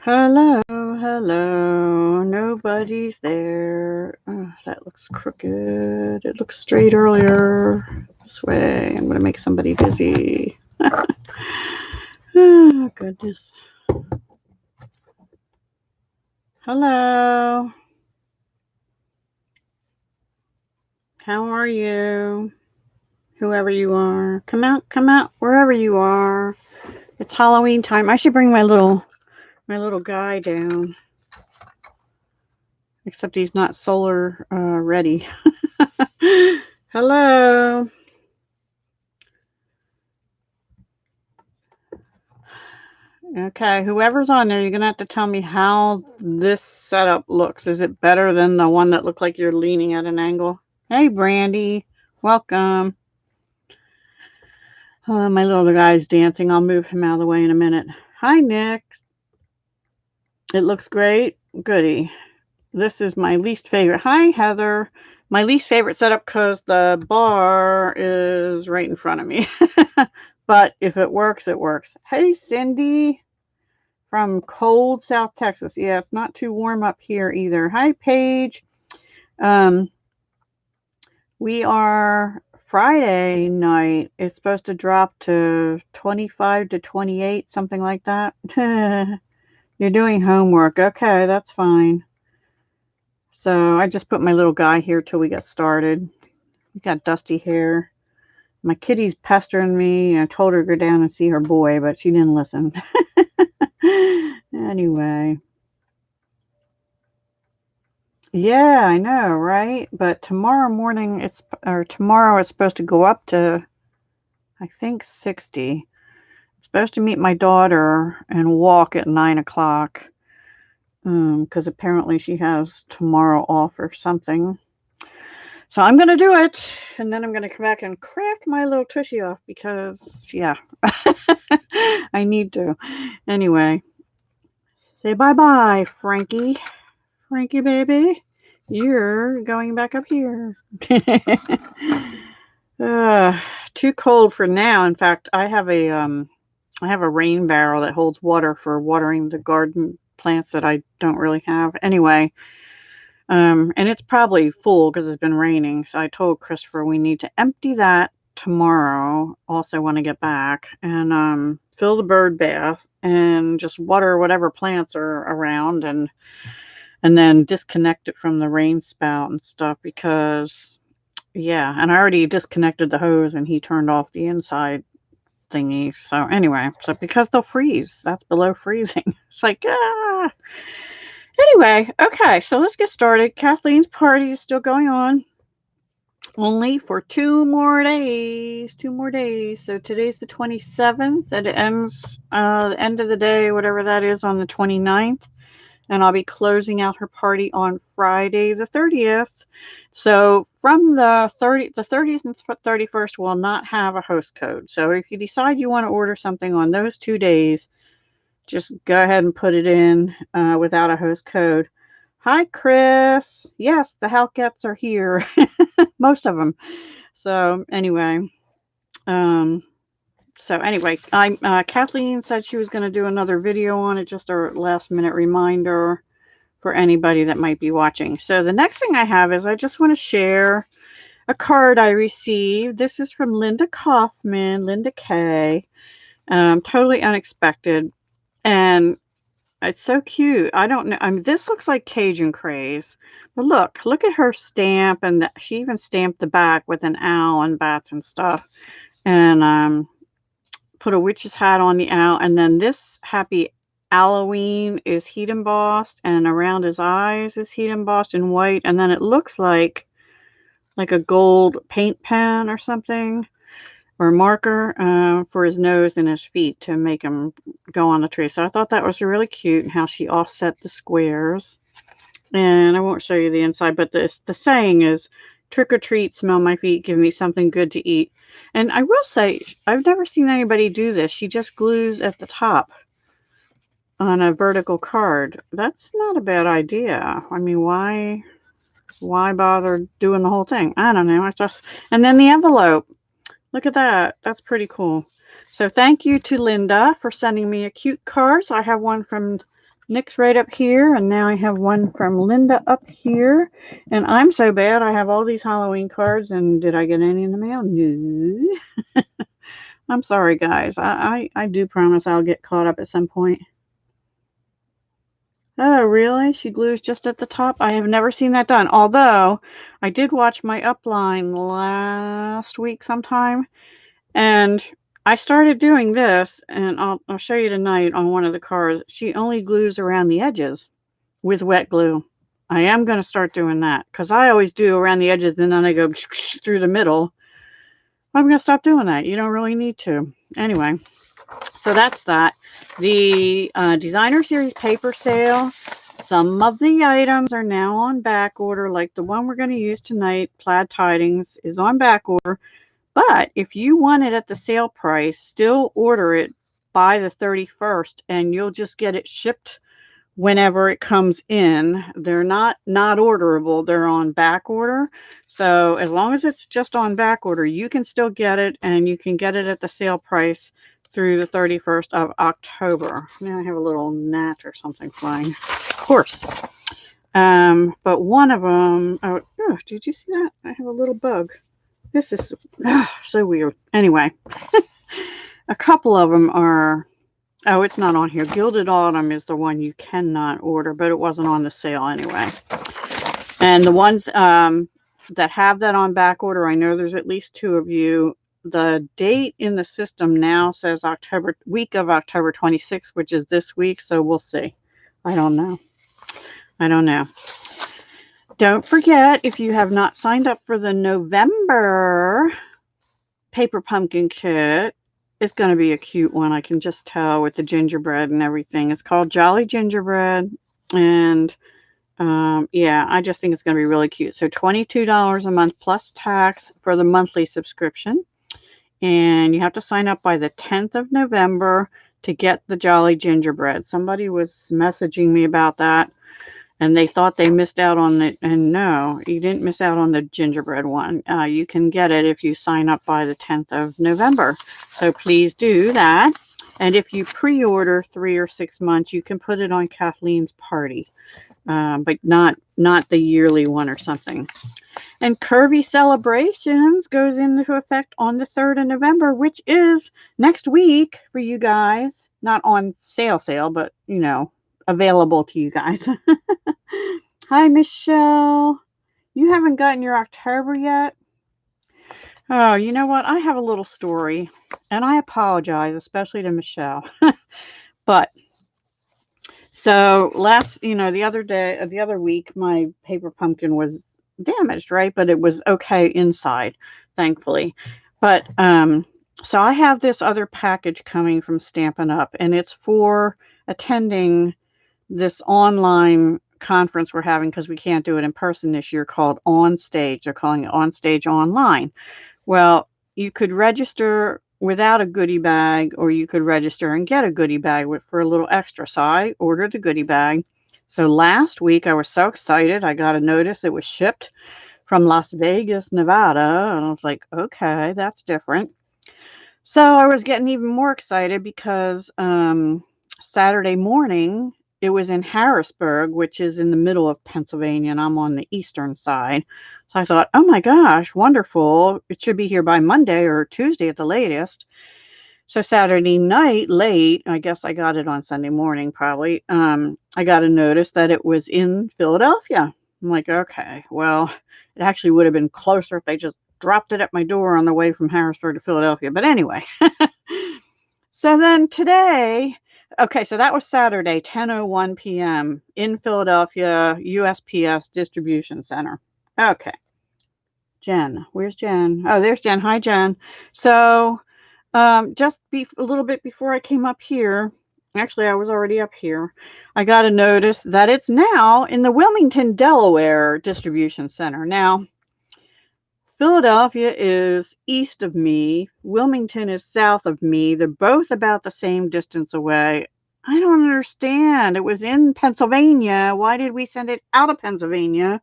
Hello, hello. Nobody's there. Oh, that looks crooked. It looked straight earlier. This way. I'm going to make somebody busy. Oh, goodness. Hello. How are you? Whoever you are. Come out, wherever you are. It's Halloween time. I should bring my little guy down. Except he's not solar ready. Hello. Okay, whoever's on there, you're going to have to tell me how this setup looks. Is it better than the one that looked like you're leaning at an angle? Hey, Brandy. Welcome. My little guy's dancing. I'll move him out of the way in a minute. Hi, Nick. It looks great. Goody. This is my least favorite. Hi, Heather. My least favorite setup because the bar is right in front of me. But if it works, it works. Hey, Cindy. From cold South Texas. Yeah, it's not too warm up here either. Hi, Paige. We are Friday night. It's supposed to drop to 25 to 28, something like that. You're doing homework. Okay, that's fine. So I just put my little guy here till we get started. We got dusty hair. My kitty's pestering me. I told her to go down and see her boy, but she didn't listen. Anyway. Yeah, I know, right? But tomorrow morning, tomorrow it's supposed to go up to, I think, 60. I'm supposed to meet my daughter and walk at 9 o'clock. Because apparently she has tomorrow off or something. So I'm going to do it. And then I'm going to come back and crack my little tushy off because, yeah, I need to. Anyway, say bye-bye, Frankie. Frankie, baby. You're going back up here. Too cold for now. In fact, I have a rain barrel that holds water for watering the garden plants that I don't really have. Anyway, and it's probably full because it's been raining. So I told Christopher we need to empty that tomorrow. Also, when I get back, and fill the bird bath and just water whatever plants are around and then disconnect it from the rain spout and stuff because, yeah, and I already disconnected the hose and he turned off the inside thingy. So anyway, so because they'll freeze, that's below freezing. It's like, ah. Anyway, okay, so let's get started. Kathleen's party is still going on. Only for 2 more days. 2 more days. So today's the 27th and it ends the end of the day, whatever that is, on the 29th. And I'll be closing out her party on Friday the 30th. So from the 30th and 31st will not have a host code. So if you decide you want to order something on those 2 days, just go ahead and put it in without a host code. Hi, Chris. Yes, the Hellcats are here. Most of them. So anyway, Kathleen said she was going to do another video on it, just a last minute reminder for anybody that might be watching. So the next thing I have is I just want to share a card I received. This is from Linda Kaufman, Linda K. Totally unexpected. And it's so cute. I don't know. I mean, this looks like Cajun Craze. But look at her stamp. And she even stamped the back with an owl and bats and stuff. And put a witch's hat on the owl. And then this Happy Halloween is heat embossed. And around his eyes is heat embossed in white. And then it looks like a gold paint pen or something. Or marker for his nose and his feet to make him go on the tree. So I thought that was really cute how she offset the squares. And I won't show you the inside, but the saying is, trick or treat, smell my feet, give me something good to eat. And I will say, I've never seen anybody do this. She just glues at the top on a vertical card. That's not a bad idea. I mean, why bother doing the whole thing? I don't know. And then the envelope. Look at that. That's pretty cool. So thank you to Linda for sending me a cute card. So I have one from Nick's right up here, and now I have one from Linda up here. And I'm so bad, I have all these Halloween cards, and did I get any in the mail? No. I'm sorry, guys. I do promise I'll get caught up at some point. Oh, really? She glues just at the top? I have never seen that done. Although, I did watch my upline last week sometime, and I started doing this, and I'll show you tonight on one of the cards. She only glues around the edges with wet glue. I am going to start doing that because I always do around the edges and then I go through the middle. I'm going to stop doing that. You don't really need to. Anyway, so that's that. The Designer Series paper sale. Some of the items are now on back order, like the one we're going to use tonight, Plaid Tidings, is on back order. But if you want it at the sale price, still order it by the 31st and you'll just get it shipped whenever it comes in. They're not orderable, they're on back order. So as long as it's just on back order, you can still get it, and you can get it at the sale price through the 31st of October. Now I have a little gnat or something flying. Of course. But one of them, oh, did you see that? I have a little bug. This is so weird. Anyway, a couple of them are, oh, it's not on here. Gilded Autumn is the one you cannot order, but it wasn't on the sale anyway. And the ones that have that on back order, I know there's at least 2 of you. The date in the system now says week of October 26th, which is this week. So we'll see. I don't know. Don't forget, if you have not signed up for the November paper pumpkin kit, it's going to be a cute one. I can just tell with the gingerbread and everything. It's called Jolly Gingerbread. And yeah, I just think it's going to be really cute. So $22 a month plus tax for the monthly subscription. And you have to sign up by the 10th of November to get the Jolly Gingerbread. Somebody was messaging me about that, and they thought they missed out on it. And no, you didn't miss out on the gingerbread one. You can get it if you sign up by the 10th of November. So please do that. And if you pre-order 3 or 6 months, you can put it on Kathleen's party, but not the yearly one or something. And Curvy Celebrations goes into effect on the 3rd of November, which is next week for you guys. Not on sale, but, you know, available to you guys. Hi, Michelle. You haven't gotten your October yet? Oh, you know what? I have a little story, and I apologize, especially to Michelle. But so the other week, my paper pumpkin was damaged, right? But it was okay inside, thankfully. But so I have this other package coming from Stampin' Up, and it's for attending this online conference we're having because we can't do it in person this year, called On Stage. They're calling it On Stage Online. Well, you could register without a goodie bag, or you could register and get a goodie bag for a little extra. So I ordered the goodie bag. So last week I was so excited. I got a notice it was shipped from Las Vegas, Nevada. And I was like, okay, that's different. So I was getting even more excited because Saturday morning, it was in Harrisburg, which is in the middle of Pennsylvania, and I'm on the eastern side. So I thought, oh my gosh, wonderful. It should be here by Monday or Tuesday at the latest. So Saturday night, late, I guess I got it on Sunday morning probably, I got a notice that it was in Philadelphia. I'm like, okay, well, it actually would have been closer if they just dropped it at my door on the way from Harrisburg to Philadelphia. But anyway, so then today, okay, so that was Saturday, 10:01 p.m. in Philadelphia, USPS Distribution Center. Okay. Jen, where's Jen? Oh, there's Jen. Hi, Jen. So just a little bit before I came up here, actually, I was already up here, I got a notice that it's now in the Wilmington, Delaware Distribution Center. Now, Philadelphia is east of me. Wilmington is south of me. They're both about the same distance away. I don't understand. It was in Pennsylvania. Why did we send it out of Pennsylvania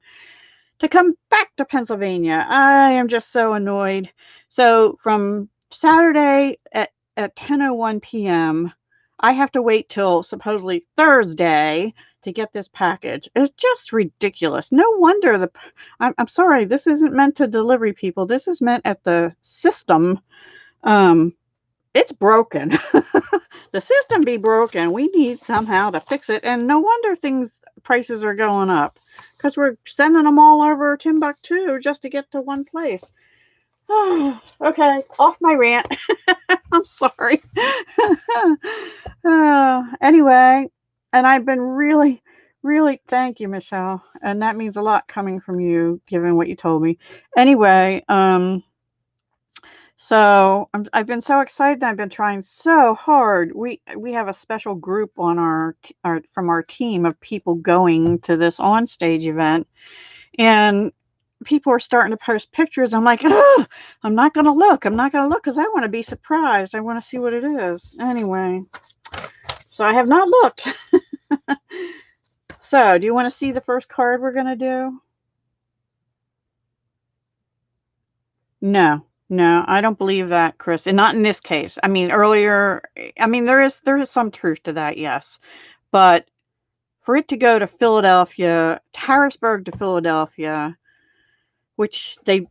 to come back to Pennsylvania? I am just so annoyed. So from Saturday at 10:01 p.m., I have to wait till supposedly Thursday to get this package. It's just ridiculous. No wonder I'm sorry, this isn't meant to delivery people. This is meant at the system. It's broken. The system be broken. We need somehow to fix it. And no wonder prices are going up because we're sending them all over Timbuktu just to get to one place. Oh, okay, off my rant. I'm sorry. Anyway, and I've been really, really, thank you, Michelle. And that means a lot coming from you, given what you told me. Anyway, so I've been so excited. I've been trying so hard. We have a special group on our from our team of people going to this onstage event, and people are starting to post pictures. I'm like, oh, I'm not going to look. I'm not going to look because I want to be surprised. I want to see what it is. Anyway, so I have not looked. So, do you want to see the first card we're going to do? No, I don't believe that, Chris, and not in this case. I mean, earlier, I mean, there is some truth to that, yes, but for it to go to Philadelphia, Harrisburg to Philadelphia, which they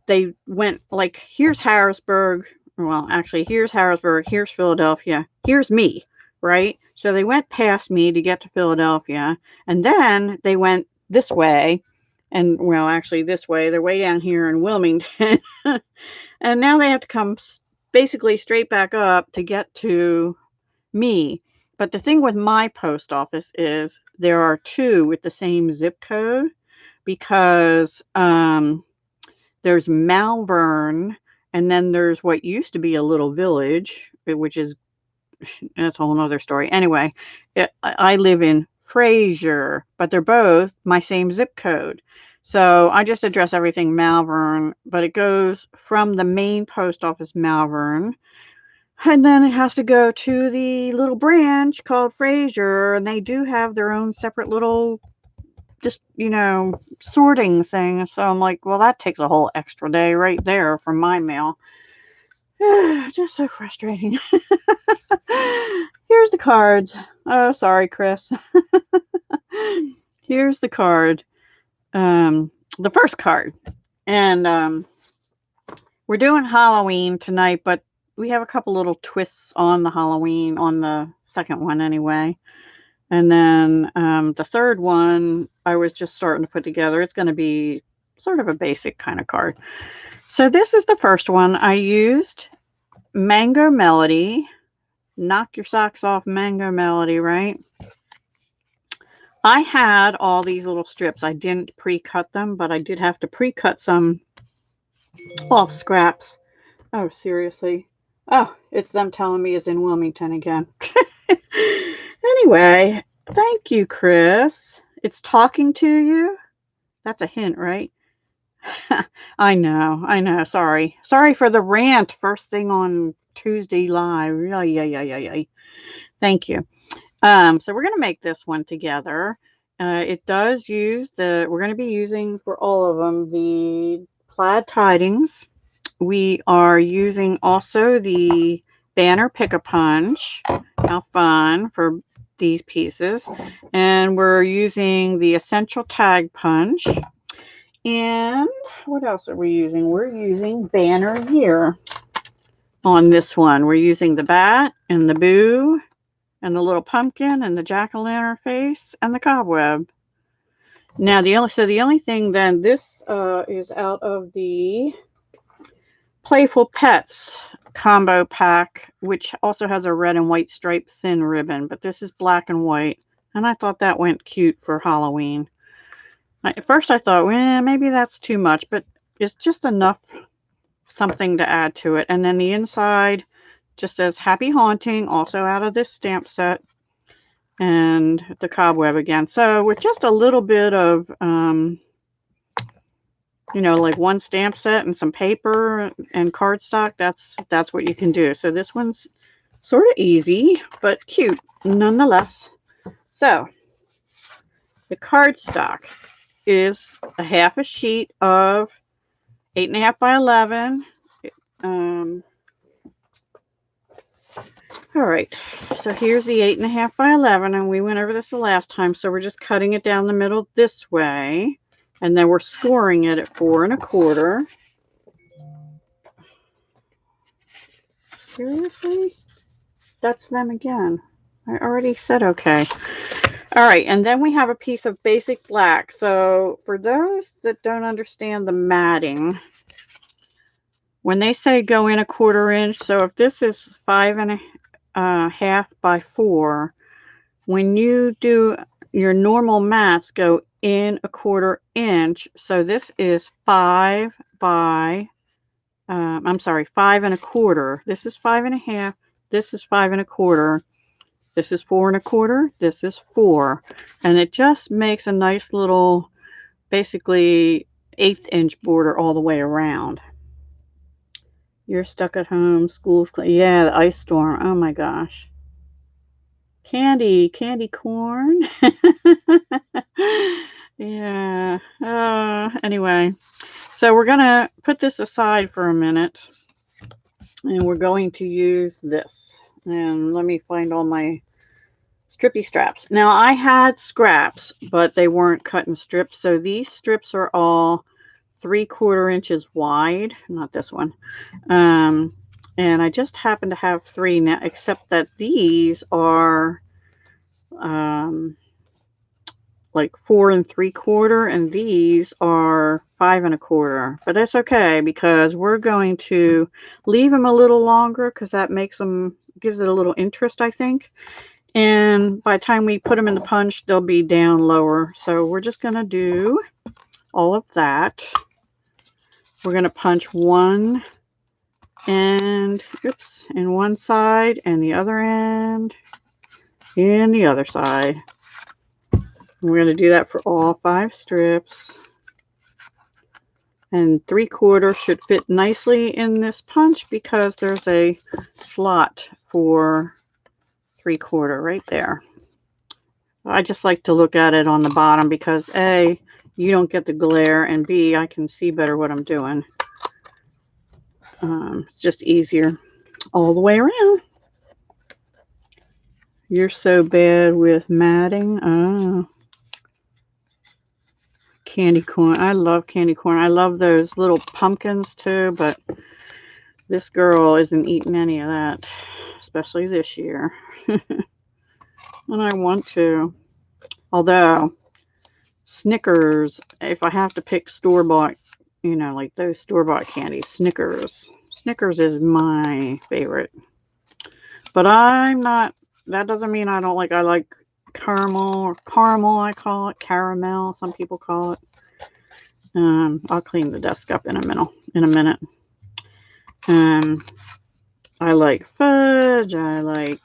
went like, here's Harrisburg. Well, actually, here's Harrisburg, here's Philadelphia, here's me, right? So they went past me to get to Philadelphia, and then they went this way, and well, actually this way. They're way down here in Wilmington. And now they have to come basically straight back up to get to me. But the thing with my post office is there are two with the same zip code because there's Malvern, and then there's what used to be a little village, which is, that's a whole other story. Anyway, I live in Fraser, but they're both my same zip code. So I just address everything Malvern, but it goes from the main post office, Malvern, and then it has to go to the little branch called Fraser, and they do have their own separate little, just, sorting thing. So I'm like, well, that takes a whole extra day right there for my mail. Just so frustrating. Here's the cards. Oh, sorry, Chris. Here's the card. The first card. And we're doing Halloween tonight, but we have a couple little twists on the Halloween, on the second one anyway. And then the third one I was just starting to put together. It's going to be sort of a basic kind of card. So this is the first one. I used Mango Melody. Knock your socks off, Mango Melody, right? I had all these little strips. I didn't pre-cut them, but I did have to pre-cut some off scraps. Oh, seriously. Oh, it's them telling me it's in Wilmington again. Anyway, thank you, Chris. It's talking to you. That's a hint, right? I know. Sorry for the rant first thing on Tuesday live. Yeah. Thank you. So we're going to make this one together. It does use we're going to be using for all of them the Plaid Tidings. We are using also the Banner Pick-a-Punch. How fun for these pieces. And we're using the Essential Tag Punch. And what else are we using? We're using Banner Year on this one. We're using the bat and the boo and the little pumpkin and the jack-o'-lantern face and the cobweb. Now the only thing then, this is out of the Playful Pets combo pack, which also has a red and white striped thin ribbon, but this is black and white, and I thought that went cute for Halloween. At first I thought, well, maybe that's too much, but it's just enough something to add to it. And then the inside just says Happy Haunting, also out of this stamp set, and the cobweb again. So with just a little bit of like one stamp set and some paper and cardstock, that's what you can do. So this one's sort of easy but cute nonetheless. So the cardstock is a half a sheet of 8.5 by 11. All right, so here's the 8.5 by 11, and we went over this the last time, so we're just cutting it down the middle this way, and then we're scoring it at 4 1/4. Seriously? That's them again. I already said okay. All right, and then we have a piece of basic black. So for those that don't understand the matting, when they say go in 1/4 inch, so if this is 5.5 by 4, when you do your normal mats, go in 1/4 inch. So this is 5 by, I'm sorry, 5 1/4. This is 5.5. This is 5 1/4. This is 4 1/4. This is 4. And it just makes a nice little, basically 1/8 inch border all the way around. You're stuck at home, school's, yeah, the ice storm. Oh my gosh. Candy corn. Yeah. Anyway, so we're going to put this aside for a minute, and we're going to use this. And let me find all my strippy straps. Now, I had scraps, but they weren't cut in strips. So these strips are all 3/4 inches wide. Not this one. And I just happen to have 3 now, except that these are like 4 3/4, and these are 5 1/4. But that's okay, because we're going to leave them a little longer, because that makes them, gives it a little interest, I think. And by the time we put them in the punch, they'll be down lower. So we're just going to do all of that. We're going to punch one end, oops, in one side, and the other end in the other side. We're going to do that for all 5 strips. And 3/4 should fit nicely in this punch, because there's a slot for 3/4 right there. I just like to look at it on the bottom, because A, you don't get the glare, and B, I can see better what I'm doing. It's just easier all the way around. You're so bad with matting. Oh. Candy corn. I love candy corn. I love those little pumpkins too, but this girl isn't eating any of that, especially this year. And I want to. Although, Snickers, if I have to pick store-bought, you know, like those store-bought candies, Snickers. Snickers is my favorite. But I'm not, that doesn't mean I don't like, I like caramel, or caramel I call it, caramel, some people call it. I'll clean the desk up in a minute. I like fudge. I like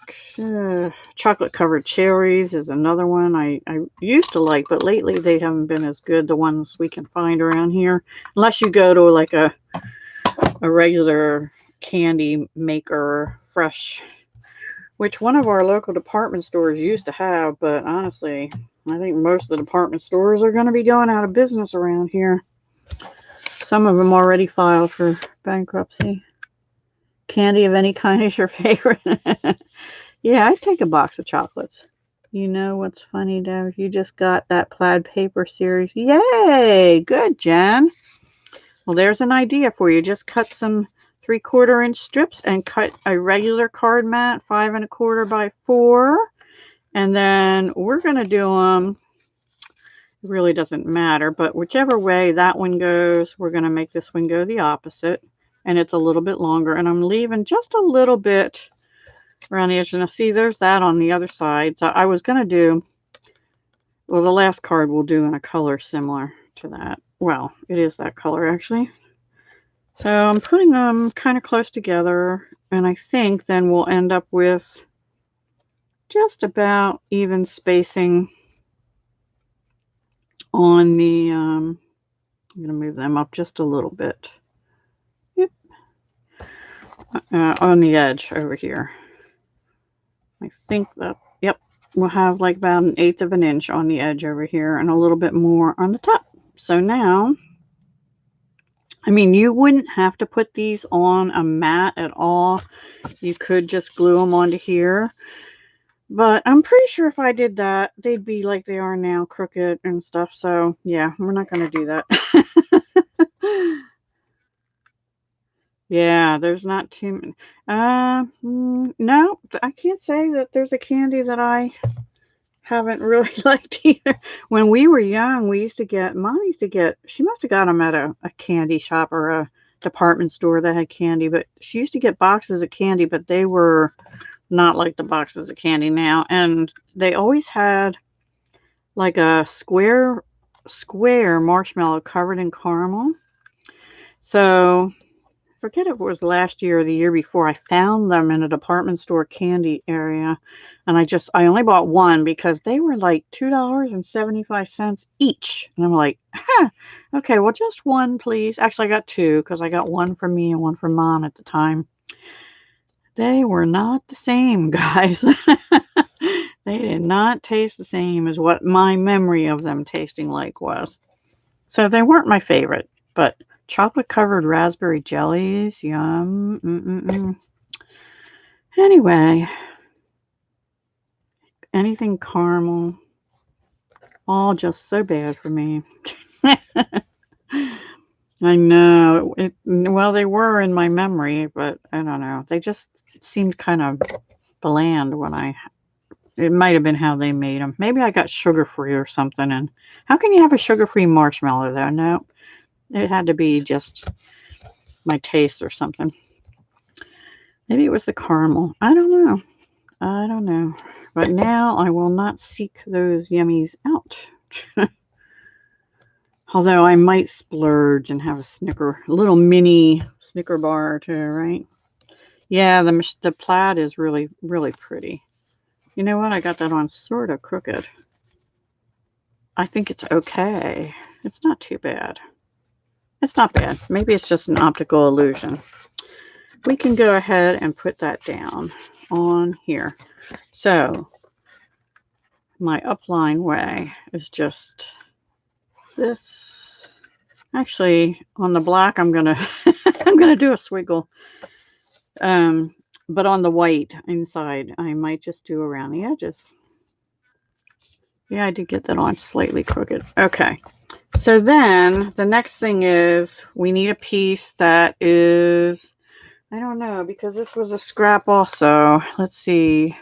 chocolate covered cherries is another one I used to like, but lately they haven't been as good, the ones we can find around here, unless you go to like a regular candy maker, fresh, which one of our local department stores used to have. But honestly, I think most of the department stores are going to be going out of business around here. Some of them already filed for bankruptcy. Candy of any kind is your favorite? Yeah, I'd take a box of chocolates. You know what's funny, Deb? You just got that plaid paper series. Yay! Good, Jen. Well, there's an idea for you. Just cut some 3/4 inch strips and cut a regular card mat, 5 1/4 by 4. And then we're going to do them, it really doesn't matter, but whichever way that one goes, we're going to make this one go the opposite. And it's a little bit longer, and I'm leaving just a little bit around the edge. And see, there's that on the other side. So I was going to do, well, the last card we'll do in a color similar to that. Well, it is that color actually. So I'm putting them kind of close together, and I think then we'll end up with just about even spacing on the, I'm going to move them up just a little bit. Yep. On the edge over here. I think that, yep, we'll have like about 1/8 of an inch on the edge over here, and a little bit more on the top. So now I mean, you wouldn't have to put these on a mat at all. You could just glue them onto here. But I'm pretty sure if I did that, they'd be like they are now, crooked and stuff. So, yeah, we're not going to do that. Yeah, there's not too many. No, I can't say that there's a candy that I haven't really liked either. When we were young, Mom used to get, she must have got them at a candy shop or a department store that had candy, but she used to get boxes of candy, but they were not like the boxes of candy now. And they always had like a square marshmallow covered in caramel. So forget if it was last year or the year before, I found them in a department store candy area. And I only bought one because they were like $2.75 each. And I'm like, huh, okay, well, just one, please. Actually, I got two because I got one for me and one for Mom at the time. They were not the same, guys. They did not taste the same as what my memory of them tasting like was. So they weren't my favorite, but chocolate covered raspberry jellies, yum. Anyway, anything caramel, all just so bad for me. I know. Well, they were in my memory, but I don't know. They just seemed kind of bland when it might have been how they made them. Maybe I got sugar-free or something. And how can you have a sugar-free marshmallow, though? No, it had to be just my taste or something. Maybe it was the caramel. I don't know. But now I will not seek those yummies out. Although I might splurge and have a little mini Snicker bar too, right? Yeah, the plaid is really, really pretty. You know what? I got that on sort of crooked. I think it's okay. It's not too bad. It's not bad. Maybe it's just an optical illusion. We can go ahead and put that down on here. So my upline way is just this. Actually, on the black, I'm gonna I'm gonna do a swiggle. But on the white inside, I might just do around the edges. Yeah, I did get that on slightly crooked. Okay. So then the next thing is we need a piece that is, I don't know, because this was a scrap also. Let's see,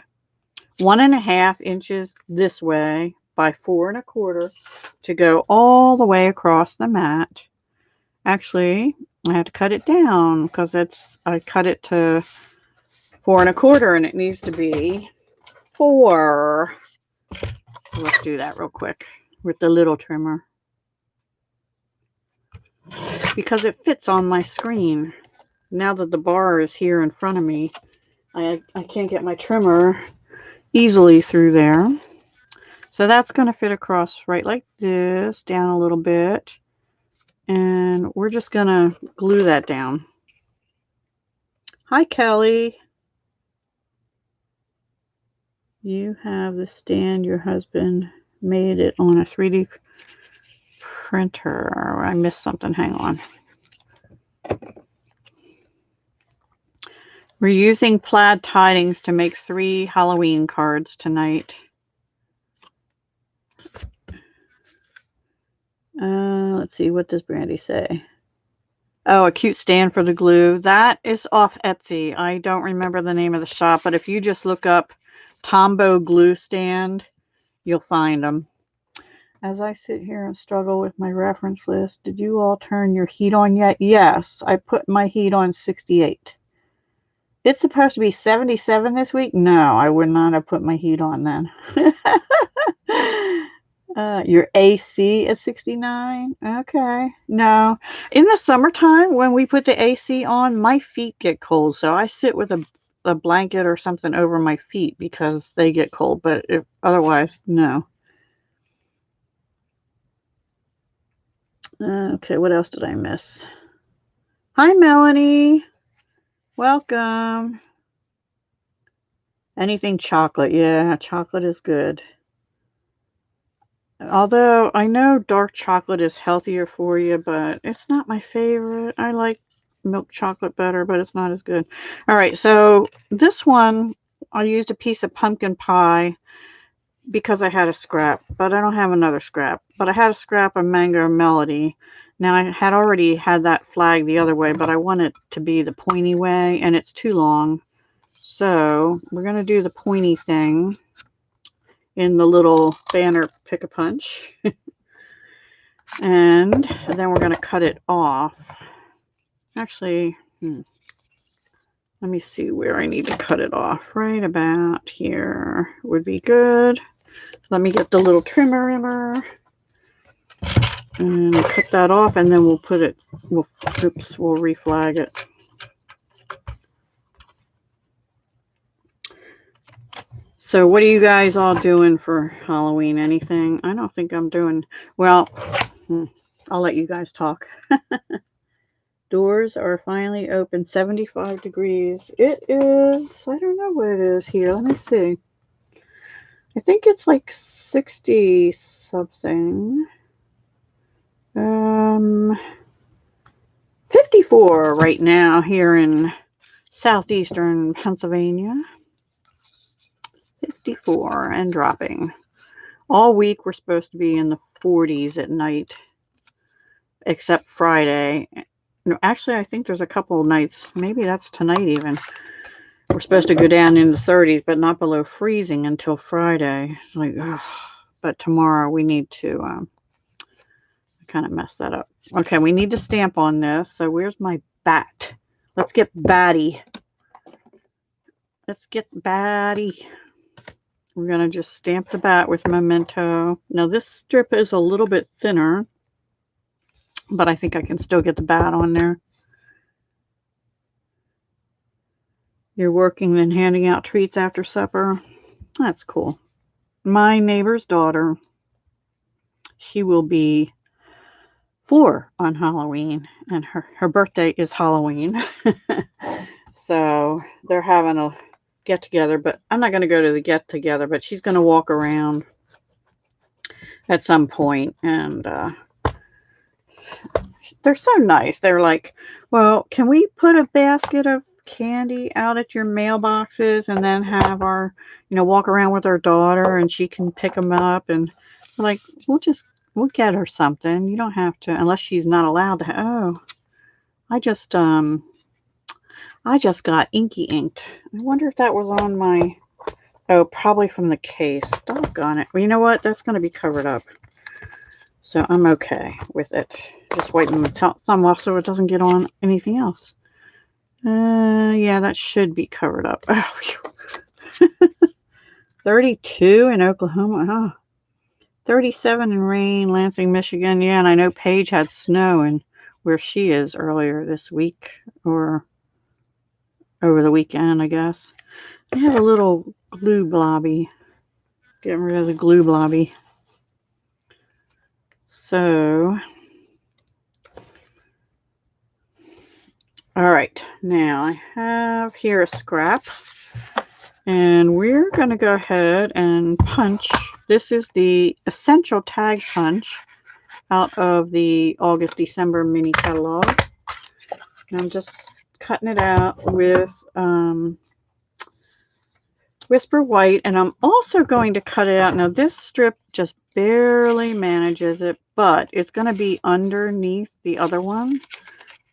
1.5 inches this way by 4.25 to go all the way across the mat. Actually, I had to cut it down because I cut it to 4.25 and it needs to be 4. So let's do that real quick with the little trimmer because it fits on my screen. Now that the bar is here in front of me, I can't get my trimmer easily through there. So that's going to fit across right like this, down a little bit. And we're just going to glue that down. Hi, Kelly. You have the stand your husband made it on a 3D printer. I missed something. Hang on. We're using Plaid Tidings to make 3 Halloween cards tonight. Let's see. What does Brandy say? Oh, a cute stand for the glue. That is off Etsy. I don't remember the name of the shop, but if you just look up Tombow glue stand, you'll find them. As I sit here and struggle with my reference list, did you all turn your heat on yet? Yes, I put my heat on 68. It's supposed to be 77 this week? No, I would not have put my heat on then. Your AC is 69? Okay. No. In the summertime, when we put the AC on, my feet get cold. So I sit with a blanket or something over my feet because they get cold. But otherwise, no. Okay, what else did I miss? Hi, Melanie. Welcome. Anything chocolate. Yeah, chocolate is good. Although I know dark chocolate is healthier for you, but it's not my favorite. I like milk chocolate better, but it's not as good. All right, so this one, I used a piece of pumpkin pie because I had a scrap, but I don't have another scrap. But I had a scrap of Mango Melody. Now, I had already had that flag the other way, but I want it to be the pointy way, and it's too long. So we're going to do the pointy thing in the little banner pick-a-punch. And then we're going to cut it off. Actually, let me see where I need to cut it off. Right about here would be good. Let me get the little trimmer and cut that off, and then we'll put it, we'll reflag it. So what are you guys all doing for Halloween? Anything? I don't think I'm doing, well, I'll let you guys talk. Doors are finally open, 75 degrees. It is, I don't know what it is here. Let me see. I think it's like 60 something. 54 right now here in southeastern Pennsylvania. 54 and dropping. All week we're supposed to be in the 40s at night, except Friday. No, actually, I think there's a couple of nights, maybe that's tonight even. We're supposed to go down in the 30s, but not below freezing until Friday. Like, ugh. But tomorrow we need to kind of mess that up. Okay, we need to stamp on this. So where's my bat? Let's get batty. Let's get batty. We're going to just stamp the bat with Memento. Now this strip is a little bit thinner, but I think I can still get the bat on there. You're working and handing out treats after supper. That's cool. My neighbor's daughter, she will be 4 on Halloween, and her birthday is Halloween. So they're having a get together, but I'm not going to go to the get together, but she's going to walk around at some point, and they're so nice. They're like, well, can we put a basket of candy out at your mailboxes and then have our, walk around with our daughter and she can pick them up? And we're like, we'll get her something. You don't have to, unless she's not allowed to. Oh, I just got inky inked. I wonder if that was on my, oh, probably from the case. Doggone it. Well, you know what? That's going to be covered up. So I'm okay with it. Just wiping the thumb off so it doesn't get on anything else. Yeah, that should be covered up. Oh, 32 in Oklahoma. Oh, 37 in rain, Lansing, Michigan. Yeah, and I know Paige had snow in where she is earlier this week or over the weekend, I guess. I have a little glue blobby. Getting rid of the glue blobby. So, all right, now I have here a scrap, and we're going to go ahead and punch. This is the Essential Tag Punch out of the August-December Mini Catalog. And I'm just cutting it out with Whisper White, and I'm also going to cut it out. Now, this strip just barely manages it, but it's going to be underneath the other one.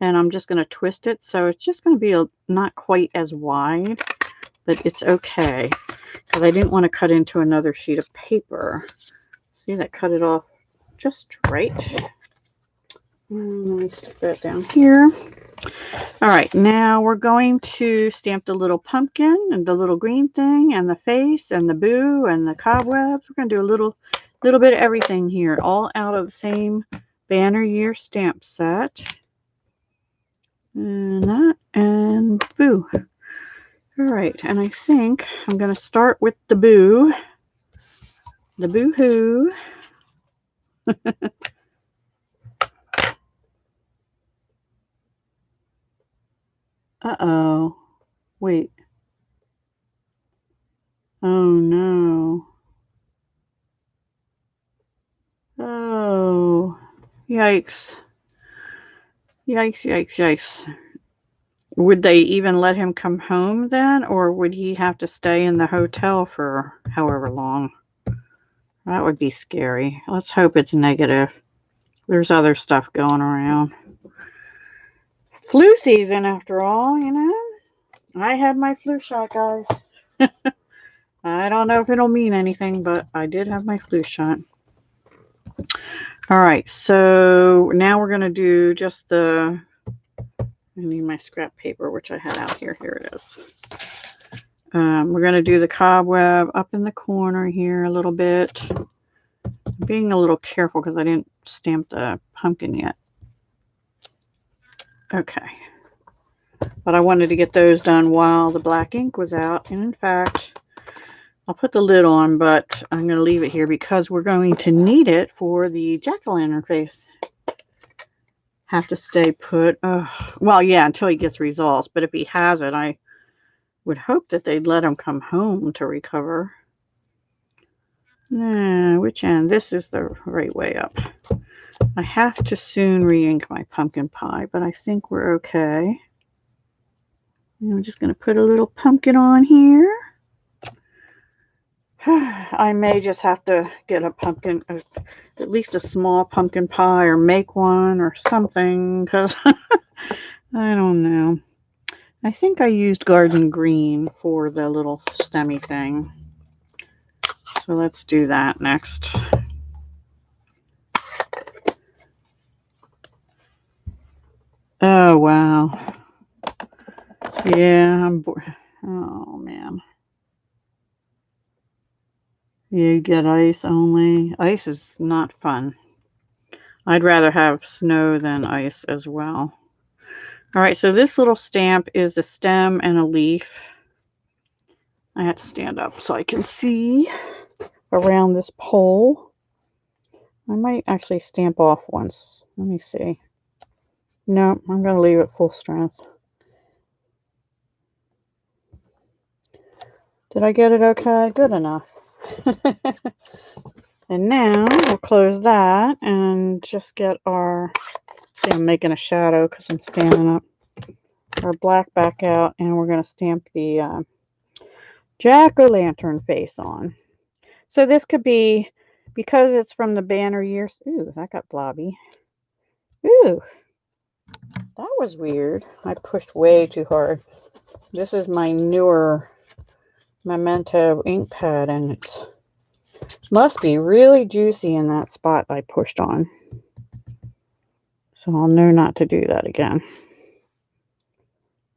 And I'm just going to twist it. So it's just going to be not quite as wide, but it's okay. Because I didn't want to cut into another sheet of paper. See, that cut it off just right. And let me stick that down here. All right, now we're going to stamp the little pumpkin and the little green thing and the face and the boo and the cobwebs. We're going to do a little bit of everything here, all out of the same Banner Year stamp set. And that, and boo. All right, and I think I'm going to start with the boo. The boo-hoo. Uh-oh. Wait. Oh, no. Yikes. Yikes, yikes, yikes. Would they even let him come home then, or would he have to stay in the hotel for however long? That would be scary. Let's hope it's negative. There's other stuff going around. Flu season, after all, you know. I had my flu shot, guys. I don't know if it'll mean anything, but I did have my flu shot. All right, so now we're going to do just the... I need my scrap paper, which I had out here. Here it is. We're going to do the cobweb up in the corner here a little bit. I'm being a little careful because I didn't stamp the pumpkin yet. Okay. But I wanted to get those done while the black ink was out. And in fact, I'll put the lid on, but I'm going to leave it here because we're going to need it for the jack-o'-lantern face. Have to stay put. Well, yeah, until he gets results. But if he has it, I would hope that they'd let him come home to recover. Which end? This is the right way up. I have to soon re-ink my pumpkin pie, but I think we're okay. And I'm just going to put a little pumpkin on here. I may just have to get a pumpkin, at least a small pumpkin pie, or make one or something, because I don't know. I think I used garden green for the little stemmy thing. So let's do that next. Oh, wow. Yeah, I'm bored. Oh, man. You get ice only. Ice is not fun. I'd rather have snow than ice as well. All right, so this little stamp is a stem and a leaf. I have to stand up so I can see around this pole. I might actually stamp off once. Let me see. No, I'm going to leave it full strength. Did I get it okay? Good enough. And now we'll close that and just get our... See, I'm making a shadow because I'm standing up. Our black back out, and we're going to stamp the jack-o'-lantern face on. So this could be, because it's from the banner years. Ooh, that got blobby. Ooh, that was weird. I pushed way too hard. This is my newer Memento ink pad, and it must be really juicy in that spot I pushed on. So I'll know not to do that again.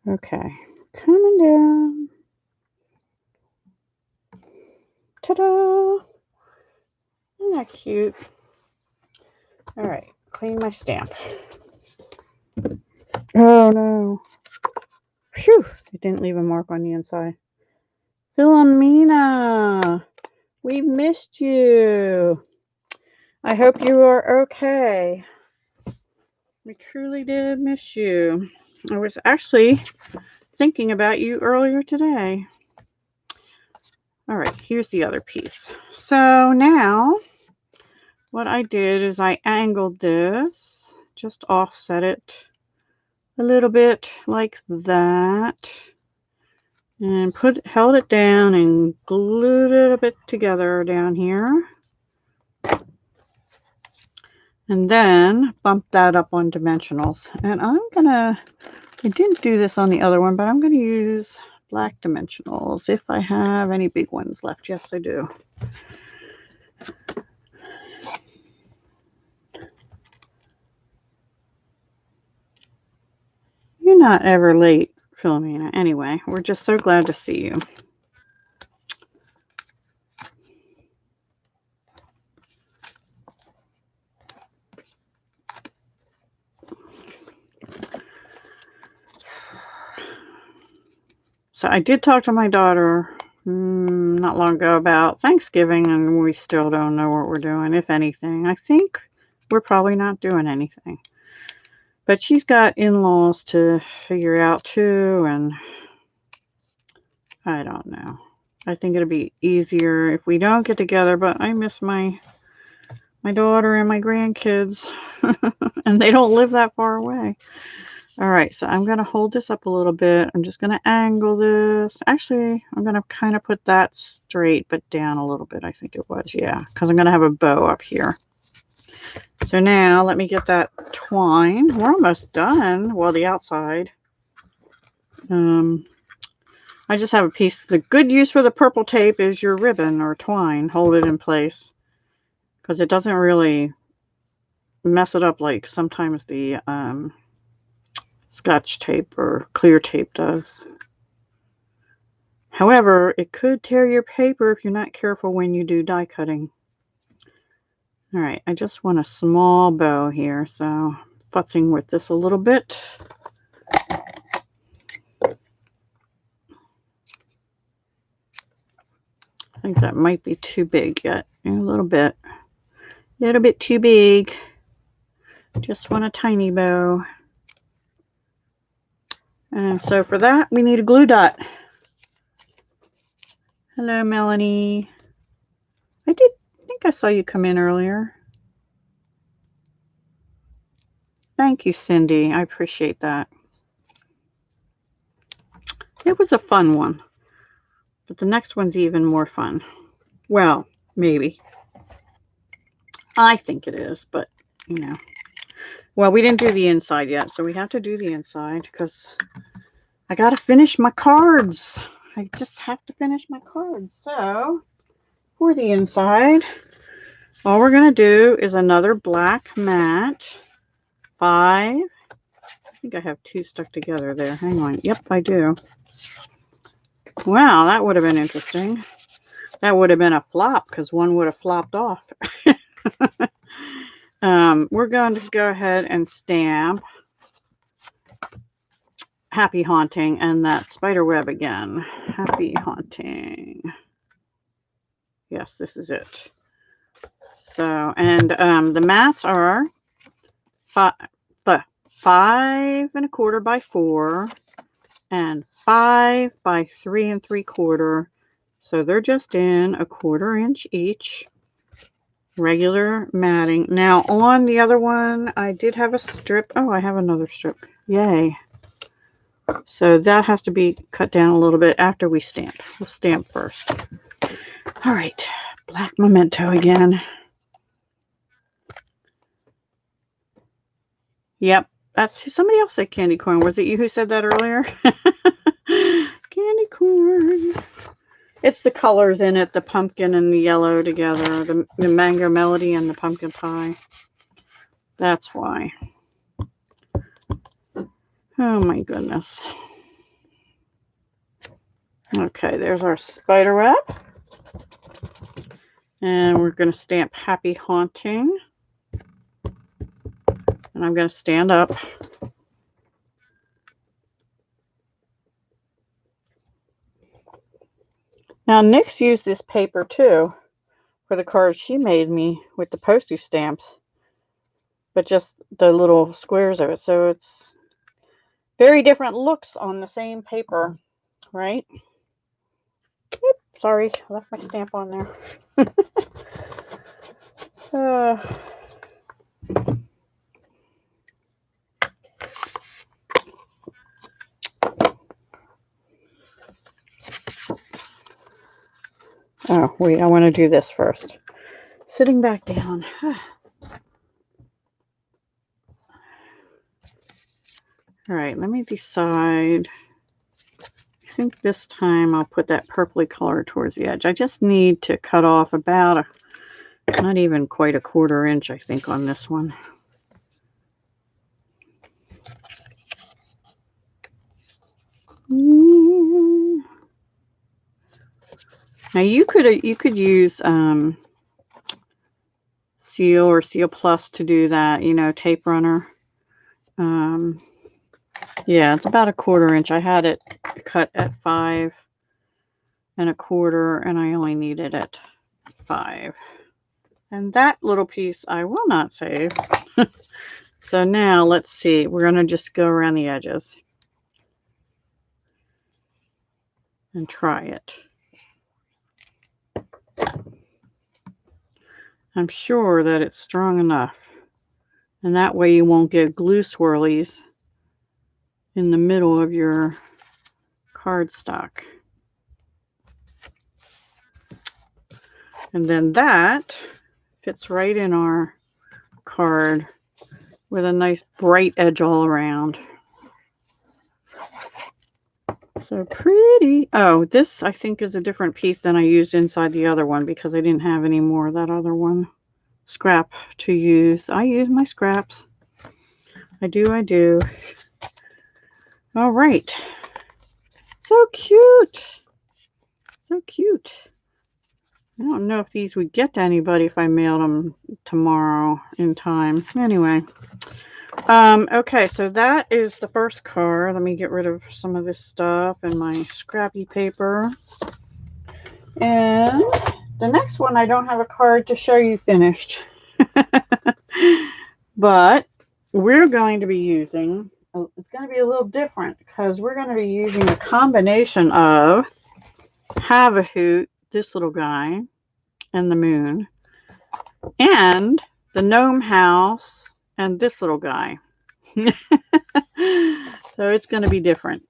Okay, coming down. Ta-da! Isn't that cute? All right, clean my stamp. Oh no. Phew, it didn't leave a mark on the inside. Philomena, we missed you. I hope you are okay. We truly did miss you. I was actually thinking about you earlier today. All right, here's the other piece. So now what I did is I angled this, just offset it a little bit like that, and held it down and glued it a bit together down here. And then bump that up on dimensionals. And I didn't do this on the other one, but I'm gonna use black dimensionals if I have any big ones left. Yes, I do. You're not ever late, Philomena. Anyway, we're just so glad to see you. So I did talk to my daughter not long ago about Thanksgiving, and we still don't know what we're doing, if anything. I think we're probably not doing anything. But she's got in-laws to figure out too, and I don't know. I think it'll be easier if we don't get together, but I miss my my daughter and my grandkids. And they don't live that far away. All right, so I'm going to hold this up a little bit. I'm just going to angle this. Actually, I'm going to kind of put that straight, but down a little bit, I think it was. Yeah, because I'm going to have a bow up here. So now let me get that twine. We're almost done. Well, the outside. I just have a piece. The good use for the purple tape is your ribbon or twine. Hold it in place because it doesn't really mess it up like sometimes the Scotch tape or clear tape does. However, it could tear your paper if you're not careful when you do die cutting. All right, I just want a small bow here, so futzing with this a little bit. I think that might be too big yet. A little bit too big. Just want a tiny bow. And so for that, we need a glue dot. Hello, Melanie. I think I saw you come in earlier. Thank you, Cindy. I appreciate that. It was a fun one. But the next one's even more fun. Well, maybe. I think it is, but, you know. Well, we didn't do the inside yet, so we have to do the inside because I got to finish my cards. I just have to finish my cards. So, for the inside, all we're going to do is another black matte. 5. I think I have 2 stuck together there. Hang on. Yep, I do. Wow, that would have been interesting. That would have been a flop because one would have flopped off. We're going to go ahead and stamp Happy Haunting and that spider web again. Happy Haunting. Yes, this is it. So, and the mattes are 5 1/4 by 4 and 5 by 3 3/4. So they're just in 1/4 inch each. Regular matting. Now on the other one, I did have a strip. Oh, I have another strip. Yay. So that has to be cut down a little bit after we stamp. We'll stamp first. All right. Black Memento again. Yep. That's somebody else said candy corn. Was it you who said that earlier? Candy corn. It's the colors in it, the pumpkin and the yellow together, the mango melody and the pumpkin pie. That's why. Oh my goodness. Okay, there's our spider web. And we're going to stamp Happy Haunting. And I'm going to stand up. Now, Nyx used this paper too for the cards she made me with the postage stamps, but just the little squares of it. So it's very different looks on the same paper, right? Oops, sorry, I left my stamp on there. Oh, wait, I want to do this first. Sitting back down. All right, let me decide. I think this time I'll put that purpley color towards the edge. I just need to cut off about not even quite 1/4 inch, I think, on this one. Now you could use Seal or Seal Plus to do that, you know, tape runner. Yeah, it's about 1/4 inch. I had it cut at 5 1/4, and I only needed it 5. And that little piece I will not save. So now let's see. We're going to just go around the edges and try it. I'm sure that it's strong enough. And that way you won't get glue swirlies in the middle of your cardstock. And then that fits right in our card with a nice bright edge all around. So pretty. Oh, this I think is a different piece than I used inside the other one because I didn't have any more of that other one scrap to use. I use my scraps. I do. All right. So cute. So cute. I don't know if these would get to anybody if I mailed them tomorrow in time. Anyway. Okay, so that is the first card. Let me get rid of some of this stuff and my scrappy paper. And the next one, I don't have a card to show you finished. But we're going to be using, it's going to be a little different because we're going to be using a combination of Have a Hoot, this little guy, and the moon, and the gnome house, and this little guy. So it's going to be different.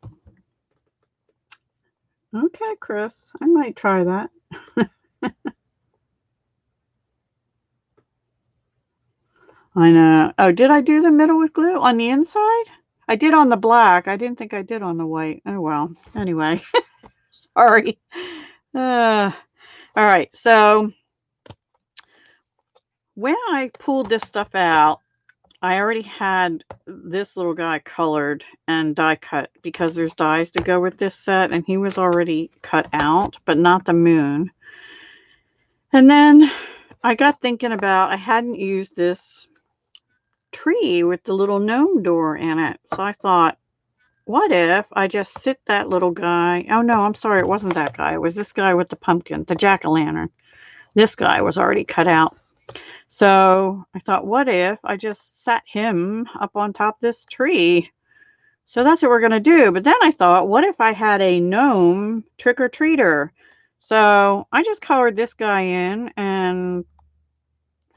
Okay, Chris, I might try that. I know. Oh, did I do the middle with glue on the inside? I did on the black. I didn't think I did on the white. Oh, well. Anyway, sorry. All right. So when I pulled this stuff out, I already had this little guy colored and die cut because there's dies to go with this set, and he was already cut out, but not the moon. And then I got thinking about, I hadn't used this tree with the little gnome door in it. So I thought, what if I just sit that little guy? Oh no, I'm sorry, it wasn't that guy. It was this guy with the pumpkin, the jack-o'-lantern. This guy was already cut out. So I thought, what if I just sat him up on top of this tree? So that's what we're going to do. But then I thought, what if I had a gnome trick-or-treater? So I just colored this guy in and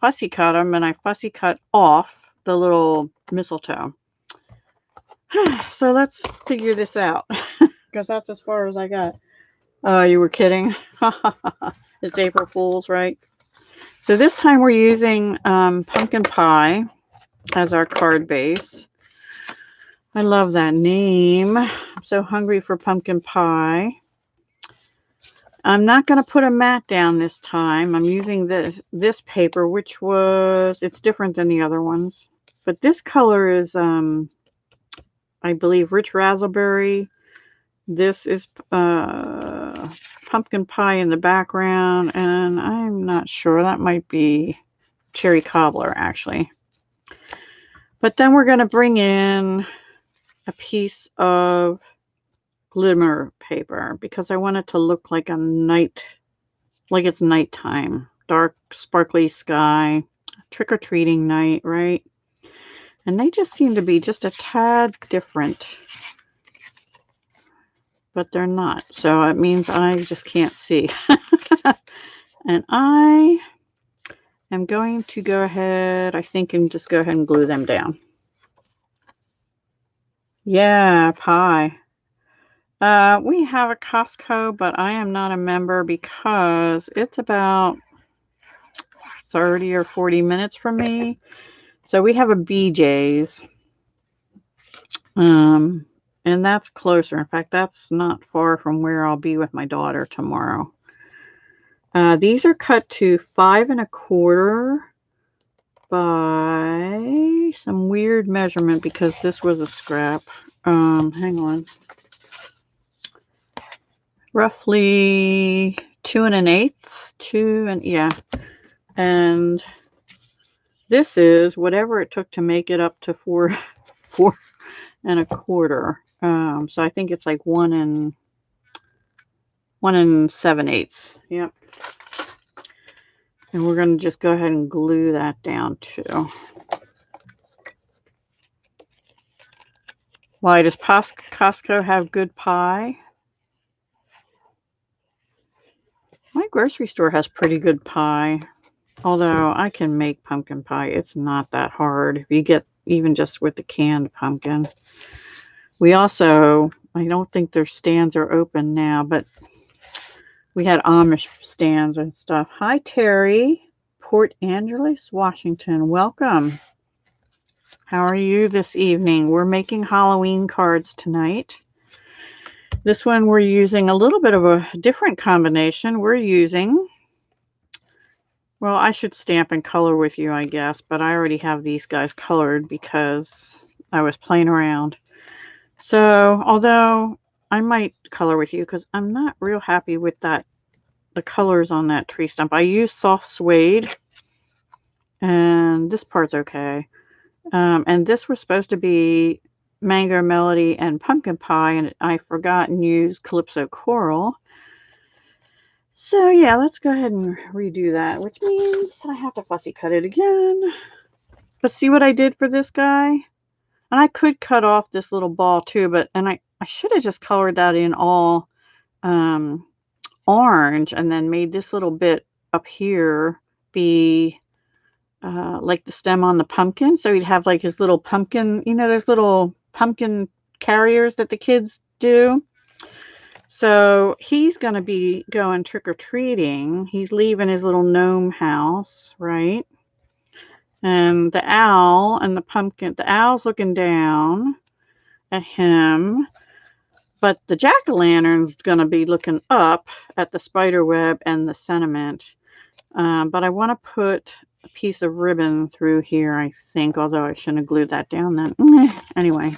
fussy cut him, and I fussy cut off the little mistletoe. So let's figure this out because that's as far as I got. You were kidding. It's April Fool's, right? So this time we're using pumpkin pie as our card base. I love that name. I'm so hungry for pumpkin pie. I'm not going to put a mat down this time. I'm using this paper, which it's different than the other ones. But this color is, I believe, Rich Raspberry. This is pumpkin pie in the background, and I'm not sure. That might be cherry cobbler, actually. But then we're going to bring in a piece of glimmer paper because I want it to look like a night, like it's nighttime. Dark, sparkly sky, trick-or-treating night, right? And they just seem to be just a tad different. But they're not. So it means I just can't see. And I am going to go ahead, I think, and just go ahead and glue them down. Yeah, pie. We have a Costco, but I am not a member because it's about 30 or 40 minutes from me. So we have a BJ's. And that's closer. In fact, that's not far from where I'll be with my daughter tomorrow. These are cut to 5 1/4 by some weird measurement because this was a scrap. Hang on. Roughly 2 1/8. Yeah. And this is whatever it took to make it up to 4 1/4. So I think it's like 1 7/8. Yep. And we're going to just go ahead and glue that down too. Why does Costco have good pie? My grocery store has pretty good pie. Although I can make pumpkin pie. It's not that hard. If you get even just with the canned pumpkin. We also, I don't think their stands are open now, but we had Amish stands and stuff. Hi, Terry. Port Angeles, Washington. Welcome. How are you this evening? We're making Halloween cards tonight. This one we're using a little bit of a different combination. We're using, well, I should stamp and color with you, I guess, but I already have these guys colored because I was playing around. So, although I might color with you because I'm not real happy with that, the colors on that tree stump. I used soft suede, and this part's okay. And this was supposed to be Mango Melody and Pumpkin Pie, and I forgot and used Calypso Coral. So yeah, let's go ahead and redo that, which means I have to fussy cut it again. But see what I did for this guy? And I could cut off this little ball too, but I should have just colored that in all orange and then made this little bit up here be like the stem on the pumpkin. So he'd have like his little pumpkin, you know, there's little pumpkin carriers that the kids do. So he's going to be going trick-or-treating. He's leaving his little gnome house, right? And the owl and the pumpkin, the owl's looking down at him, but the jack-o'-lantern's going to be looking up at the spider web and the sentiment. But I want to put a piece of ribbon through here, I think, although I shouldn't have glued that down then. Anyway,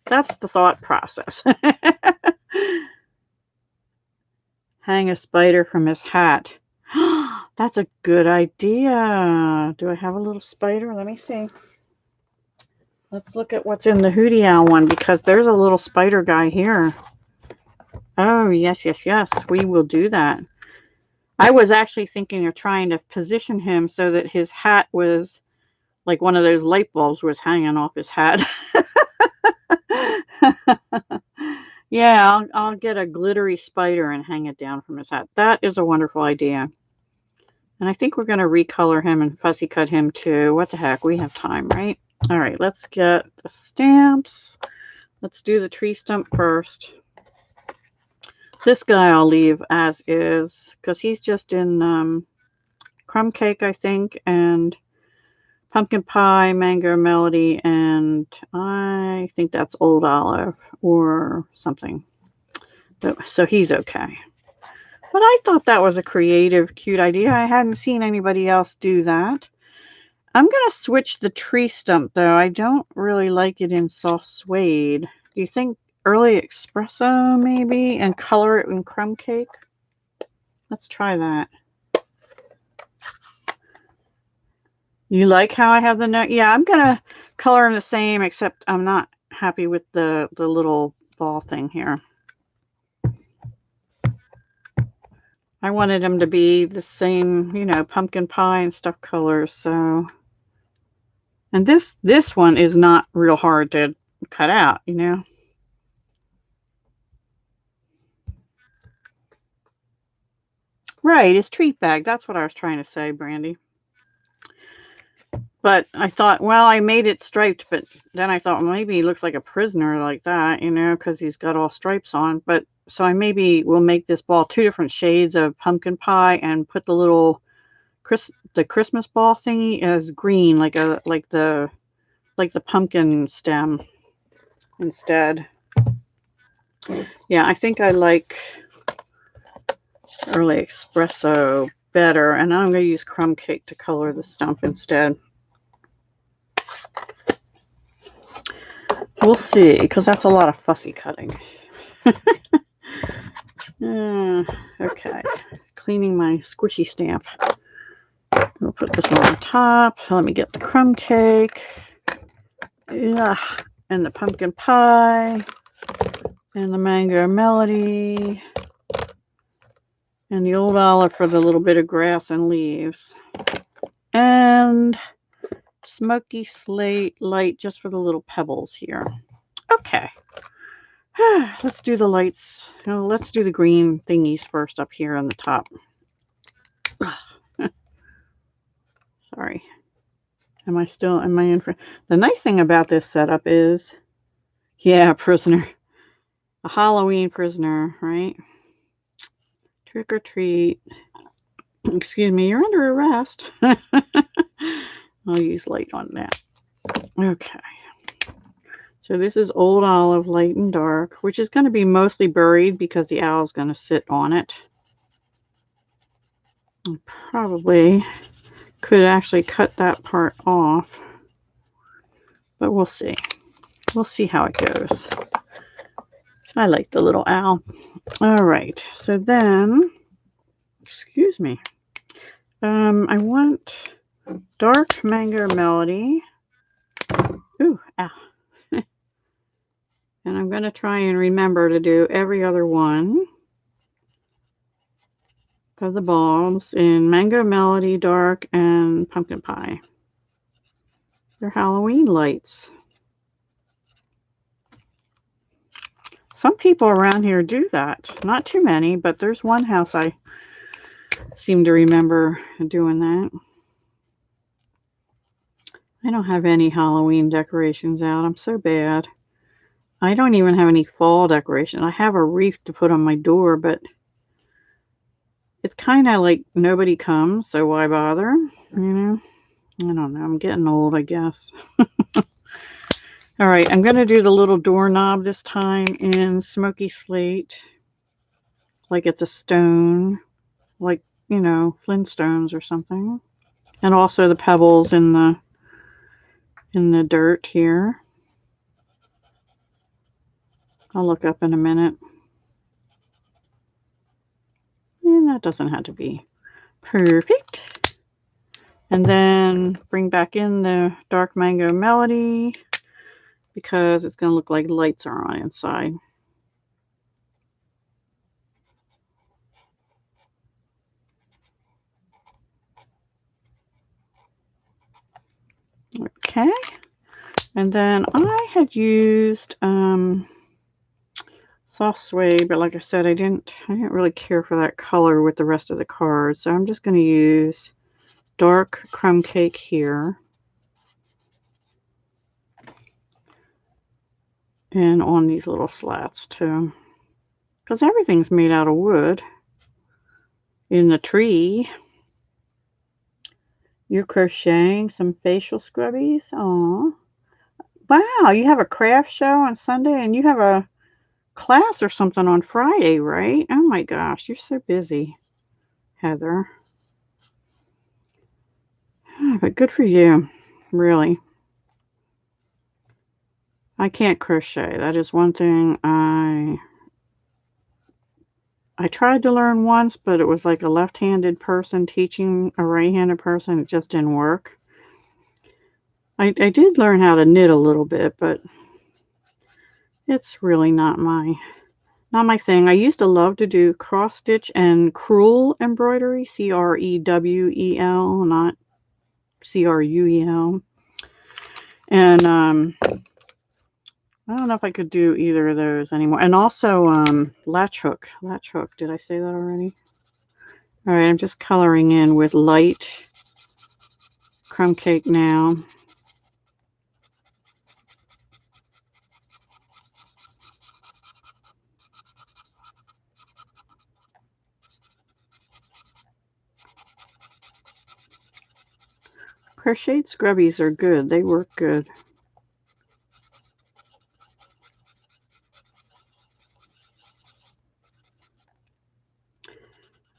that's the thought process. Hang a spider from his hat. That's a good idea. Do I have a little spider? Let me see. Let's look at what's in the Hootie Owl one because there's a little spider guy here. Oh, yes, yes, yes. We will do that. I was actually thinking of trying to position him so that his hat was like one of those light bulbs was hanging off his hat. Yeah, I'll get a glittery spider and hang it down from his hat. That is a wonderful idea. And I think we're going to recolor him and fussy cut him too. What the heck? We have time, right? All right, let's get the stamps. Let's do the tree stump first. This guy I'll leave as is because he's just in crumb cake, I think, and pumpkin pie, mango melody, and I think that's old olive or something. So he's okay. But I thought that was a creative, cute idea. I hadn't seen anybody else do that. I'm going to switch the tree stump, though. I don't really like it in soft suede. Do you think early espresso, maybe, and color it in crumb cake? Let's try that. You like how I have the note? Yeah, I'm going to color them the same, except I'm not happy with the little ball thing here. I wanted them to be the same, you know, pumpkin pie and stuff colors. So, and this one is not real hard to cut out, you know. Right, it's treat bag. That's what I was trying to say, Brandy. But I thought, well, I made it striped, but then I thought, well, maybe he looks like a prisoner like that, you know, because he's got all stripes on. But so I maybe will make this ball 2 different shades of pumpkin pie and put the little the Christmas ball thingy as green, like the pumpkin stem instead. Yeah, I think I like early espresso better, and I'm going to use crumb cake to color the stump instead. We'll see, because that's a lot of fussy cutting. Okay, cleaning my squishy stamp. We'll put this on top. Let me get the crumb cake. Yeah, and the pumpkin pie. And the mango melody. And the old olive for the little bit of grass and leaves. And smoky slate light just for the little pebbles here. Okay. Let's do the lights. No, let's do the green thingies first up here on the top. Sorry. Am I in for... The nice thing about this setup is, yeah, prisoner. A Halloween prisoner, right? Trick or treat. Excuse me, you're under arrest. I'll use light on that. Okay. So this is Old Olive, light and dark, which is going to be mostly buried because the owl's going to sit on it. I probably could actually cut that part off, but we'll see. We'll see how it goes. I like the little owl. All right, so then, excuse me, I want Dark Mango Melody. Ooh, ow. And I'm going to try and remember to do every other one of the bulbs in Mango Melody, Dark, and Pumpkin Pie. They're Halloween lights. Some people around here do that. Not too many, but there's one house I seem to remember doing that. I don't have any Halloween decorations out. I'm so bad. I don't even have any fall decoration. I have a wreath to put on my door, but it's kind of like nobody comes, so why bother? You know? I don't know. I'm getting old, I guess. All right, I'm going to do the little doorknob this time in Smoky Slate. Like it's a stone. Like, you know, Flintstones or something. And also the pebbles in the dirt here. I'll look up in a minute. And that doesn't have to be perfect. And then bring back in the Dark Mango Melody because it's going to look like lights are on inside. Okay. And then I had used soft suede, but like I said, I didn't really care for that color with the rest of the cards. So I'm just going to use dark crumb cake here. And on these little slats too. Because everything's made out of wood. In the tree. You're crocheting some facial scrubbies. Aww. Wow, you have a craft show on Sunday and you have a class or something on Friday, right? Oh my gosh, you're so busy, Heather. But good for you, really. I can't crochet. That is one thing I tried to learn once, but it was like a left-handed person teaching a right-handed person. It just didn't work. I did learn how to knit a little bit, but it's really not my thing. I used to love to do cross stitch and crewel embroidery, C-R-E-W-E-L, not C-R-U-E-L. And I don't know if I could do either of those anymore. And also latch hook. Did I say that already? All right, I'm just coloring in with light crumb cake now. Crocheted scrubbies are good. They work good.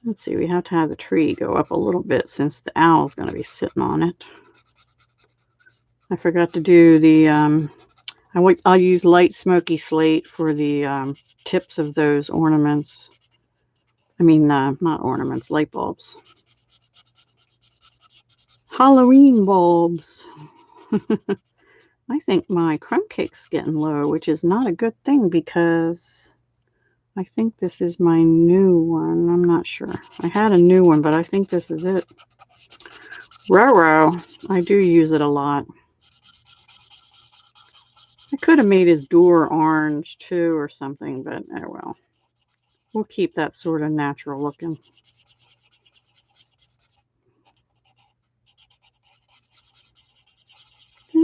Let's see, we have to have the tree go up a little bit since the owl's going to be sitting on it. I forgot to do the, I'll use light smoky slate for the tips of those ornaments. I mean, not ornaments, light bulbs. Halloween bulbs. I think my crumb cake's getting low, which is not a good thing because I think this is my new one. I'm not sure. I had a new one, but I think this is it. Roro. I do use it a lot. I could have made his door orange too or something, but oh well. We'll keep that sort of natural looking. Okay,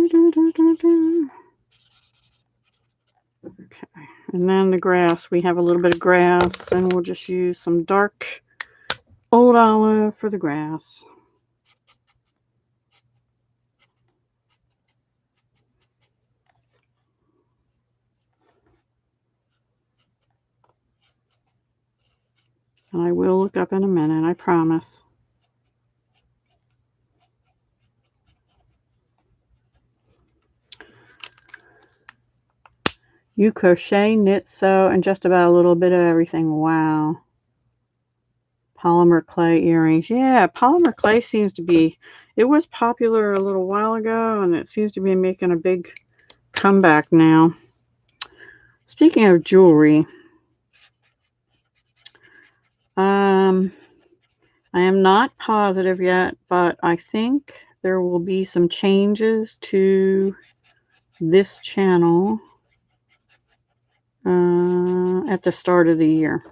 and then the grass. We have a little bit of grass, and we'll just use some dark old olive for the grass. I will look up in a minute, I promise. You crochet, knit, sew, and just about a little bit of everything. Wow. Polymer clay earrings. Yeah, polymer clay seems to be, it was popular a little while ago, and it seems to be making a big comeback now. Speaking of jewelry, I am not positive yet, but I think there will be some changes to this channel at the start of the year.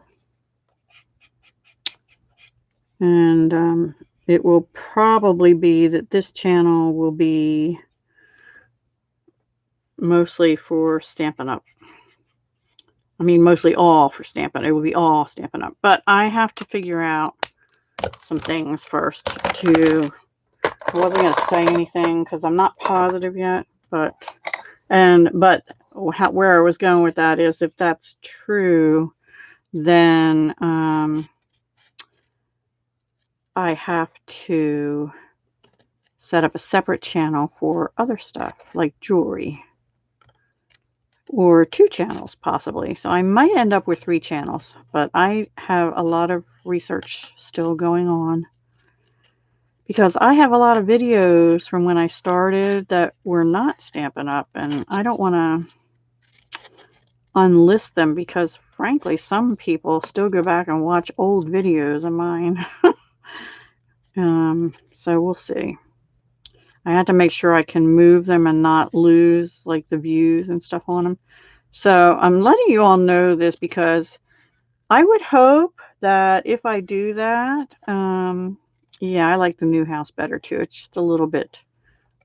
And it will probably be that this channel will be mostly for Stampin' Up. I mean, mostly all for Stampin' Up. It will be all Stampin' Up. But I have to figure out some things first to... I wasn't going to say anything because I'm not positive yet. But where I was going with that is, if that's true, then I have to set up a separate channel for other stuff like jewelry, or 2 channels possibly. So I might end up with 3 channels, but I have a lot of research still going on, because I have a lot of videos from when I started that were not Stampin' Up, and I don't want to unlist them because frankly some people still go back and watch old videos of mine. So we'll see. I had to make sure I can move them and not lose like the views and stuff on them. So I'm letting you all know this because I would hope that if I do that, yeah, I like the new house better too. It's just a little bit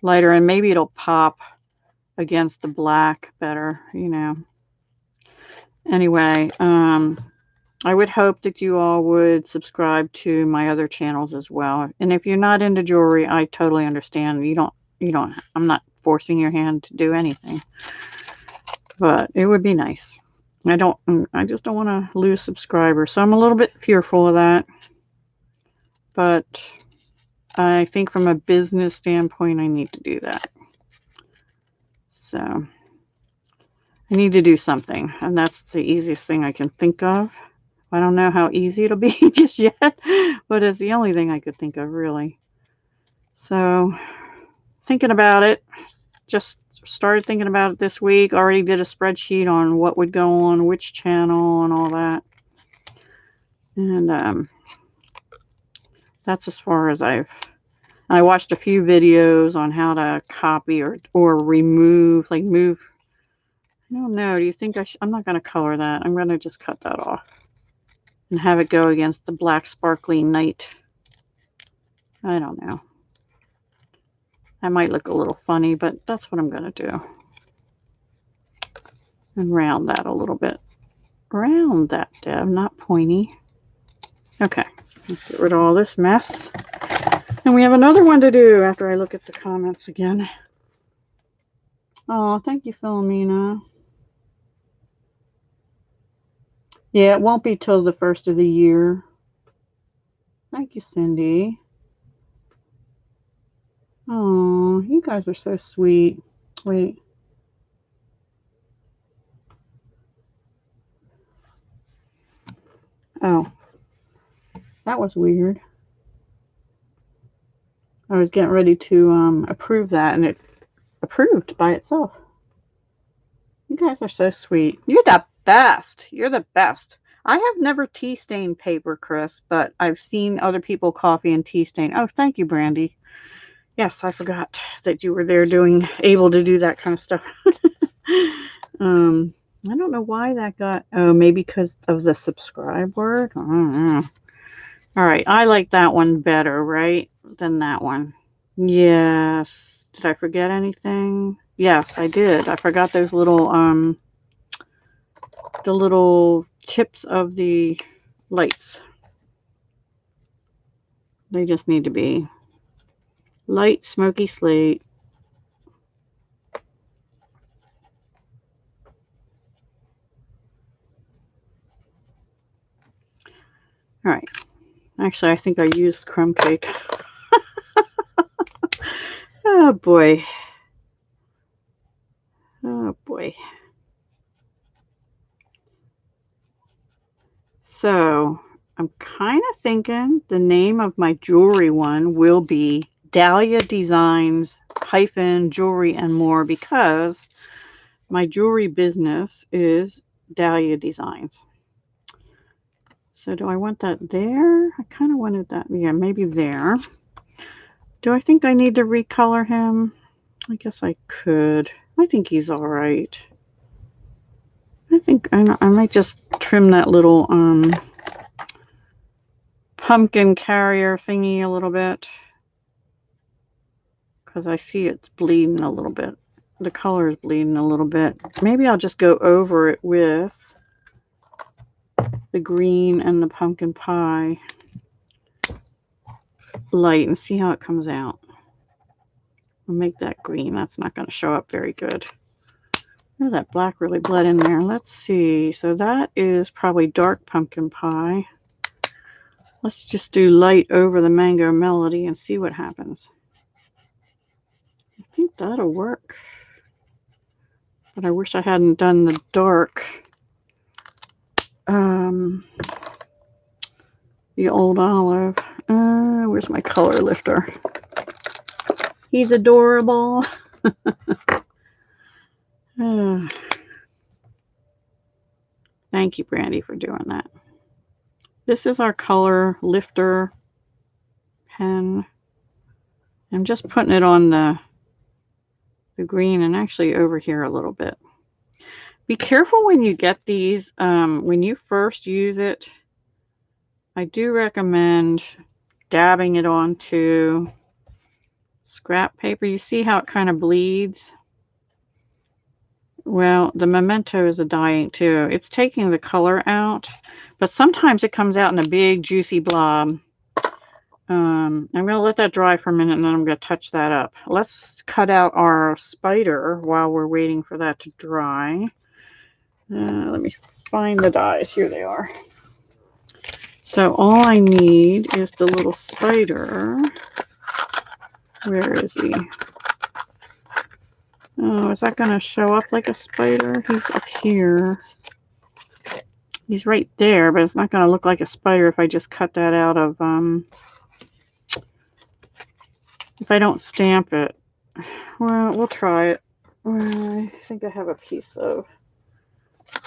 lighter, and maybe it'll pop against the black better, you know. Anyway, I would hope that you all would subscribe to my other channels as well. And if you're not into jewelry, I totally understand. I'm not forcing your hand to do anything. But it would be nice. I just don't want to lose subscribers. So I'm a little bit fearful of that. But I think from a business standpoint, I need to do that. So I need to do something. And that's the easiest thing I can think of. I don't know how easy it'll be just yet, but it's the only thing I could think of, really. So thinking about it, just started thinking about it this week. Already did a spreadsheet on what would go on which channel and all that. And that's as far as I watched a few videos on how to copy or remove, like move. I don't know. Do you think I'm not going to color that. I'm going to just cut that off and have it go against the black sparkly night. I don't know. That might look a little funny, but that's what I'm going to do. And round that a little bit. Round that, Deb, not pointy. Okay, let's get rid of all this mess. And we have another one to do after I look at the comments again. Oh, thank you, Philomena. Yeah, it won't be till the first of the year. Thank you, Cindy. Oh, you guys are so sweet. Wait. Oh, that was weird. I was getting ready to approve that, and it approved by itself. You guys are so sweet. You're the best. You're the best. I have never tea stained paper, Chris, but I've seen other people coffee and tea stain. Oh, thank you, Brandy. Yes, I forgot that you were there able to do that kind of stuff. I don't know why that got, oh, maybe because of the subscribe word. I don't know. All right, I like that one better, right, than that one. Yes, Did I forget anything? Yes, I did. I forgot those little, the little tips of the lights. They just need to be light, smoky slate. All right. Actually, I think I used crumb cake. Oh, boy. Oh, boy. So, I'm kind of thinking the name of my jewelry one will be Dahlia Designs hyphen jewelry and more, because my jewelry business is Dahlia Designs. So do I want that there? I kind of wanted that. Yeah, maybe there. Do I think I need to recolor him? I guess I could. I think he's all right. I think I might just trim that little pumpkin carrier thingy a little bit, because I see it's bleeding a little bit. The color is bleeding a little bit. Maybe I'll just go over it with the green and the pumpkin pie light and see how it comes out. I'll make that green. That's not going to show up very good. Oh, that black really bled in there. Let's see. So that is probably dark pumpkin pie. Let's just do light over the mango melody and see what happens. I think that'll work. But I wish I hadn't done the dark. The old olive. Where's my color lifter? He's adorable. Thank you, Brandy, for doing that. This is our color lifter pen. I'm just putting it on the green and actually over here a little bit. Be careful when you get these. When you first use it, I do recommend dabbing it onto scrap paper. You see how it kind of bleeds? Well, the Memento is a dye ink too. It's taking the color out, but sometimes it comes out in a big juicy blob. I'm going to let that dry for a minute and then I'm going to touch that up. Let's cut out our spider while we're waiting for that to dry. Let me find the dies. Here they are. So all I need is the little spider. Where is he? Oh, is that going to show up like a spider? He's up here. He's right there, but it's not going to look like a spider if I just cut that out of, if I don't stamp it. Well, we'll try it. I think I have a piece of,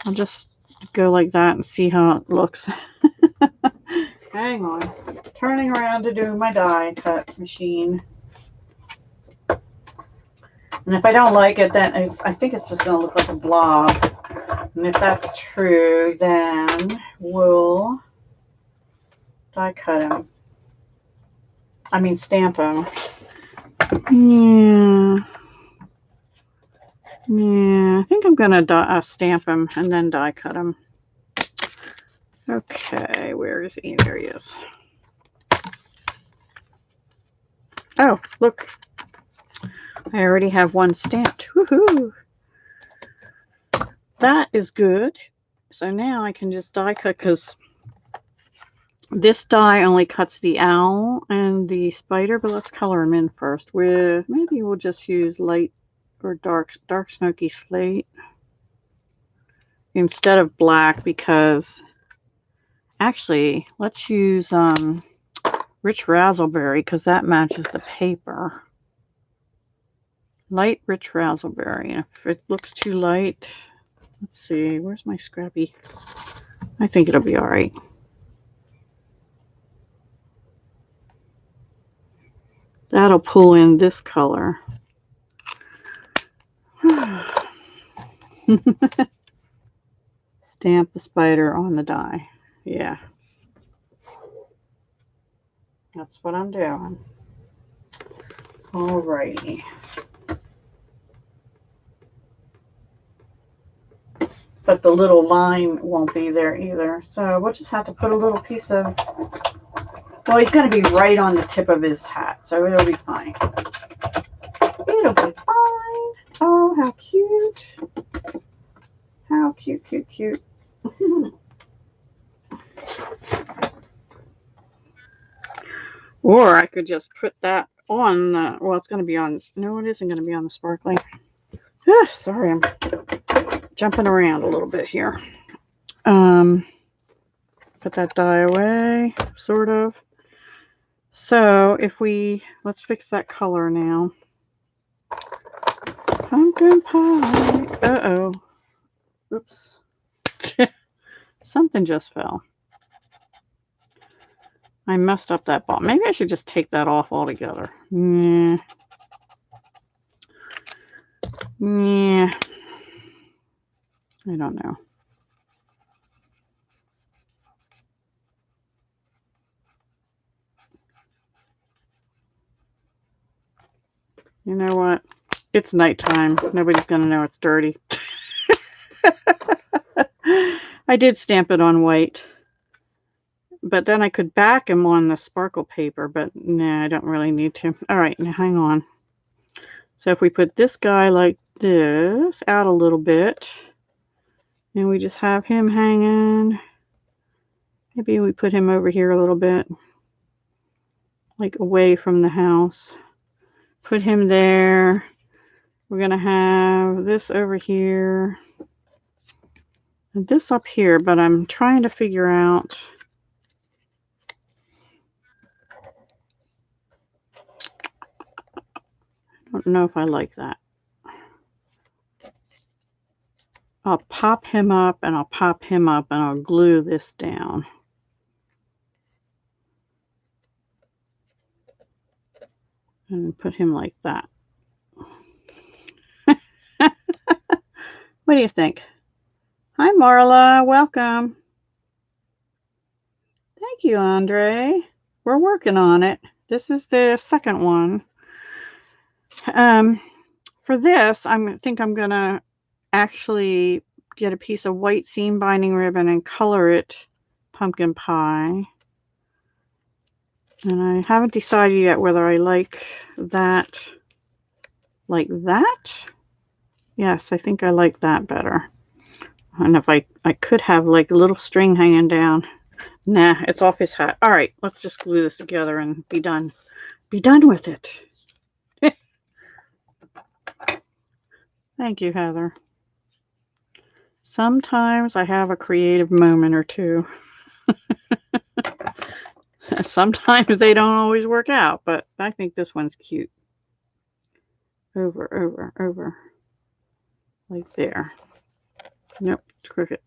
I'll just go like that and see how it looks. Hang on. Turning around to do my die cut machine. And if I don't like it, then I think it's just going to look like a blob. And if that's true, then we'll die cut him. I mean, stamp him. Yeah. Yeah, I think I'm going to stamp him and then die cut him. Okay, where is he? There he is. Oh, look. I already have one stamped. Woohoo! That is good. So now I can just die cut, because this die only cuts the owl and the spider, but let's color them in first with, maybe we'll just use light or dark smoky slate instead of black, because actually let's use rich razzleberry, because that matches the paper. Light rich razzleberry. If it looks too light, let's see, where's my scrappy? I think it'll be all right. That'll pull in this color. Stamp the spider on the die. Yeah. That's what I'm doing. Alrighty. But the little line won't be there either. So we'll just have to put a little piece of, well, he's going to be right on the tip of his hat, so it'll be fine. It'll be fine. Oh, how cute. How cute, cute, cute. Or I could just put that on, well, it's going to be on, no, it isn't going to be on the sparkly. Sorry, I'm jumping around a little bit here. Put that die away, sort of. So if we, let's fix that color now. Pumpkin pie. Uh-oh. Oops. Something just fell. I messed up that ball. Maybe I should just take that off altogether. Yeah. Yeah. I don't know. You know what? It's nighttime. Nobody's going to know it's dirty. I did stamp it on white. But then I could back him on the sparkle paper, but nah, I don't really need to. All right, now hang on. So if we put this guy like this, out a little bit, and we just have him hanging, maybe we put him over here a little bit, like away from the house. Put him there. We're going to have this over here, and this up here, but I'm trying to figure out, I don't know if I like that. I'll pop him up and I'll pop him up and I'll glue this down. And put him like that. What do you think? Hi, Marla. Welcome. Thank you, Andre. We're working on it. This is the second one. For this, I think I'm going to actually get a piece of white seam binding ribbon and color it pumpkin pie. And I haven't decided yet whether I like that like that. Yes, I think I like that better. And if I could have like a little string hanging down. Nah, it's off his hat. All right, let's just glue this together and be done. Be done with it. Thank you, Heather. Sometimes I have a creative moment or two. Sometimes they don't always work out, but I think this one's cute. Over, over, over. Like there. Nope, it's crooked.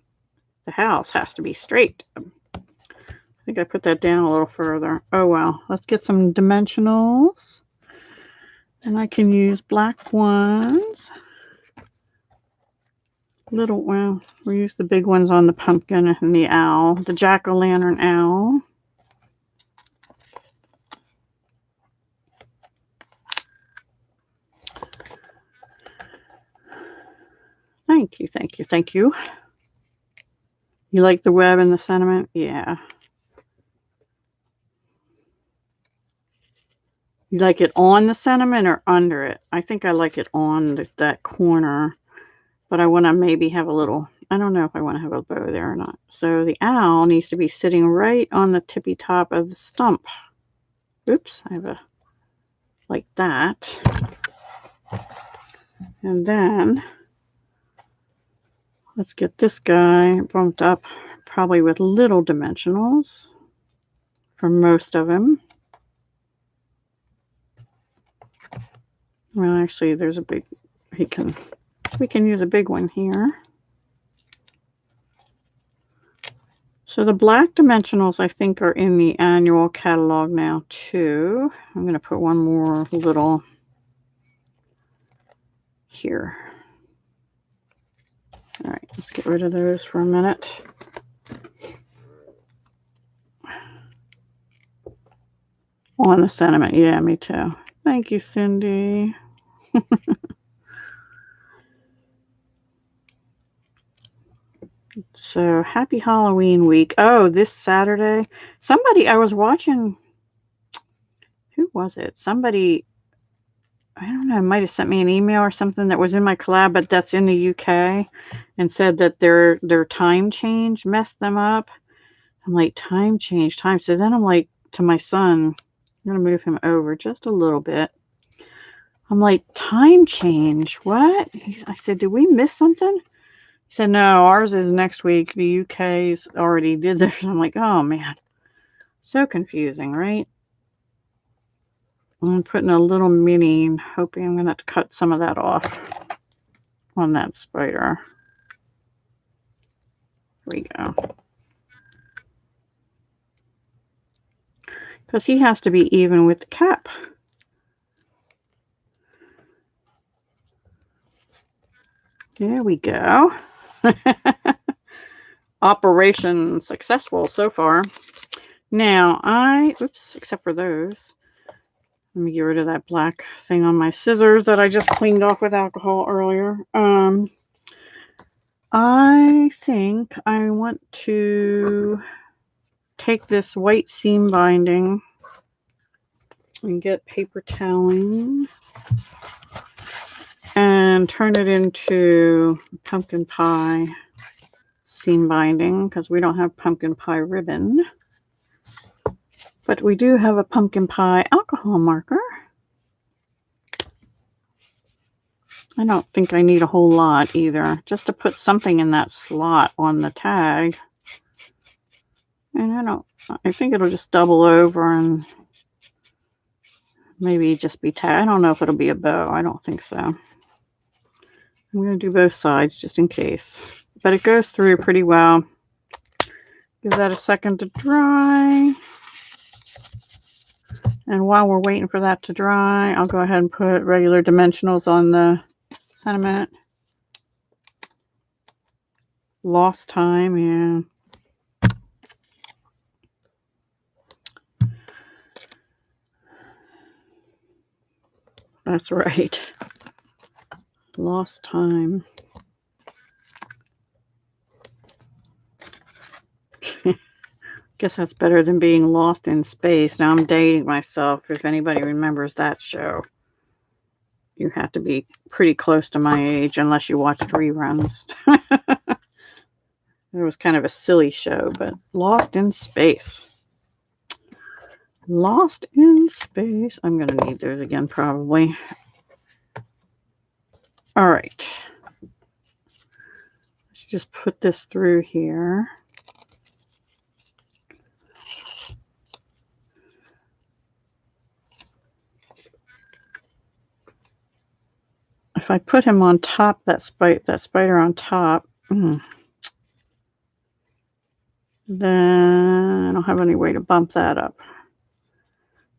The house has to be straight. I think I put that down a little further. Oh well, let's get some dimensionals. And I can use black ones. Little, well, we use the big ones on the pumpkin and the owl, the jack-o'-lantern owl. Thank you, thank you, thank you. You like the web and the sentiment? Yeah. You like it on the sentiment or under it? I think I like it on that corner, but I want to maybe have a little, I don't know if I want to have a bow there or not. So the owl needs to be sitting right on the tippy top of the stump. Oops, I have a, like that. And then let's get this guy bumped up, probably with little dimensionals for most of him. Well, actually, there's a big, we can use a big one here. So the black dimensionals, I think, are in the annual catalog now, too. I'm going to put one more little here. All right, let's get rid of those for a minute. On the sentiment, yeah, me too. Thank you, Cindy. So happy Halloween week. Oh, this Saturday, I was watching, who was it? Somebody, I don't know, might have sent me an email or something that was in my collab, but that's in the UK, and said that their time change messed them up. I'm like, time change, time. So then I'm like to my son, I'm going to move him over just a little bit. I'm like, time change? What? I said, did we miss something? He said, no, ours is next week. The UK's already did theirs. I'm like, oh man, so confusing, right? I'm putting a little mini, hoping I'm going to have to cut some of that off on that spider. Here we go. Because he has to be even with the cap. There we go. Operation successful so far. Now oops, except for those. Let me get rid of that black thing on my scissors that I just cleaned off with alcohol earlier. I think I want to take this white seam binding and get paper toweling and turn it into pumpkin pie seam binding, because we don't have pumpkin pie ribbon, but we do have a pumpkin pie alcohol marker. I don't think I need a whole lot either, just to put something in that slot on the tag. And I think it'll just double over and maybe just be tag. I don't know if it'll be a bow. I don't think so. I'm going to do both sides just in case. But it goes through pretty well. Give that a second to dry. And while we're waiting for that to dry, I'll go ahead and put regular dimensionals on the sentiment. Lost time, yeah. That's right. Lost time. Guess that's better than being lost in space. Now I'm dating myself. If anybody remembers that show, you have to be pretty close to my age unless you watched reruns. It was kind of a silly show, but Lost in Space. Lost in Space. I'm going to need those again probably. All right. Let's just put this through here. If I put him on top, that spider on top, then I don't have any way to bump that up.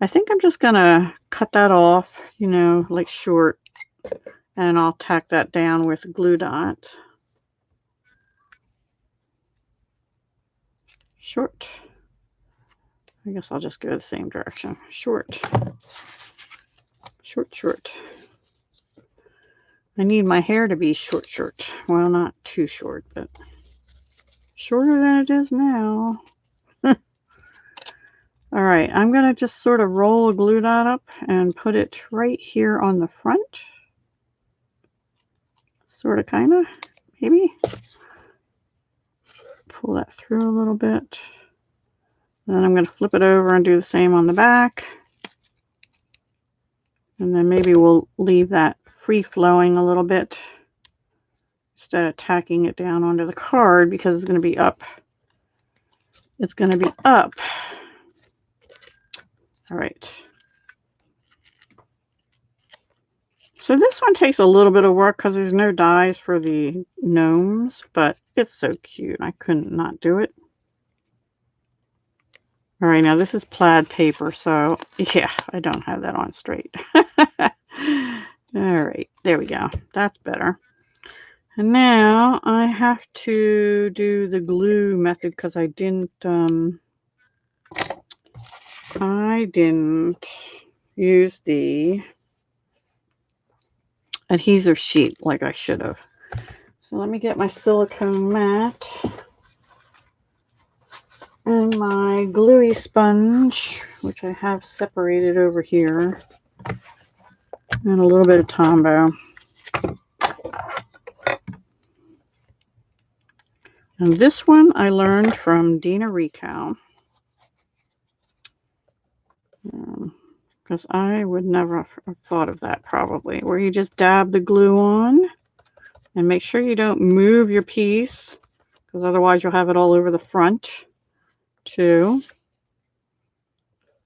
I think I'm just going to cut that off, like short, and I'll tack that down with a glue dot. Short. I guess I'll just go the same direction. Short. Short, short. I need my hair to be short, short. Well, not too short, but shorter than it is now. All right, I'm going to just sort of roll a glue dot up and put it right here on the front. Sort of, kind of, maybe. Pull that through a little bit. Then I'm going to flip it over and do the same on the back. And then maybe we'll leave that free flowing a little bit instead of tacking it down onto the card, because it's going to be up. It's going to be up. All right. So this one takes a little bit of work because there's no dies for the gnomes, but it's so cute. I couldn't not do it. All right, now this is plaid paper, so yeah, I don't have that on straight. All right, there we go. That's better. And now I have to do the glue method because I didn't, use the adhesive sheet like I should have. So let me get my silicone mat and my gluey sponge, which I have separated over here, and a little bit of Tombow. And this one I learned from Dina Ricow, because I would never have thought of that probably, where you just dab the glue on and make sure you don't move your piece, because otherwise you'll have it all over the front too.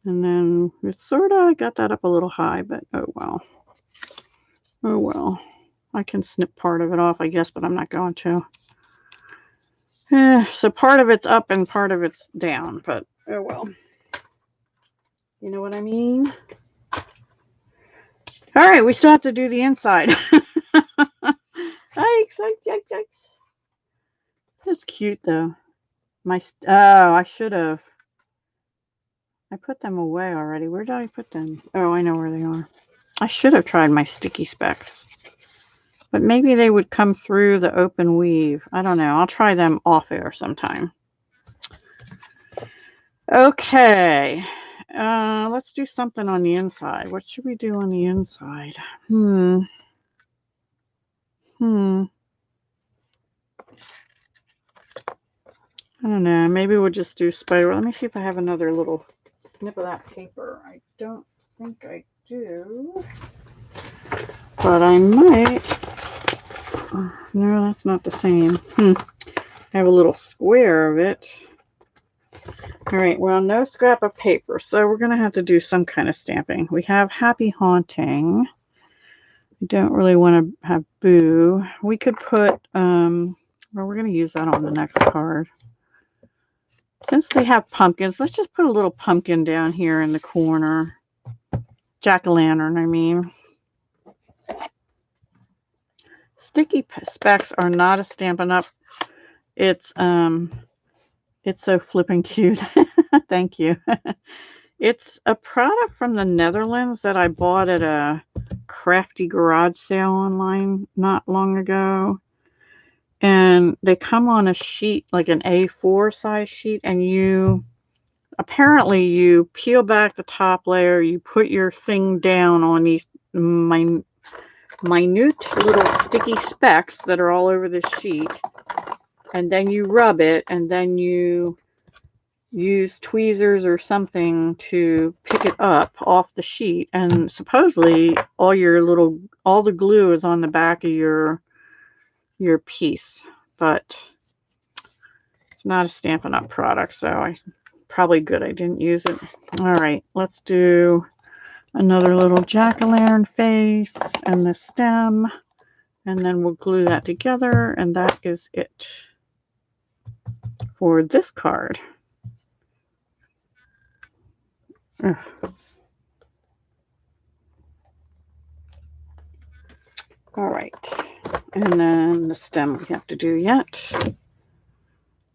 And then it's sort of, I got that up a little high, but oh well. Oh well. I can snip part of it off, I guess, but I'm not going to. So part of it's up and part of it's down, but oh well. You know what I mean? All right, we still have to do the inside. Yikes, yikes. That's cute though. I should have. I put them away already. Where did I put them? Oh, I know where they are. I should have tried my sticky specs. But maybe they would come through the open weave. I don't know. I'll try them off air sometime. Okay. Let's do something on the inside. What should we do on the inside? I don't know. Maybe we'll just do spider. Let me see if I have another little snip of that paper. I don't think I do. But I might. No, that's not the same. I have a little square of it. All right, well, no scrap of paper, so we're going to have to do some kind of stamping. We have Happy Haunting. We don't really want to have Boo. We could put, well, we're going to use that on the next card. Since they have pumpkins, let's just put a little pumpkin down here in the corner. Jack-o'-lantern, I mean. Sticky specs are not a Stampin' Up. It's so flippin' cute. Thank you. It's a product from the Netherlands that I bought at a crafty garage sale online not long ago. And they come on a sheet, like an A4 size sheet, and apparently you peel back the top layer, you put your thing down on these minute little sticky specks that are all over this sheet, and then you rub it, and then you use tweezers or something to pick it up off the sheet, and supposedly all the glue is on the back of your piece, but it's not a Stampin' Up product, so probably good I didn't use it. All right, let's do another little jack-o'-lantern face and the stem, and then we'll glue that together, and that is it for this card. Ugh. All right, and then the stem we have to do yet.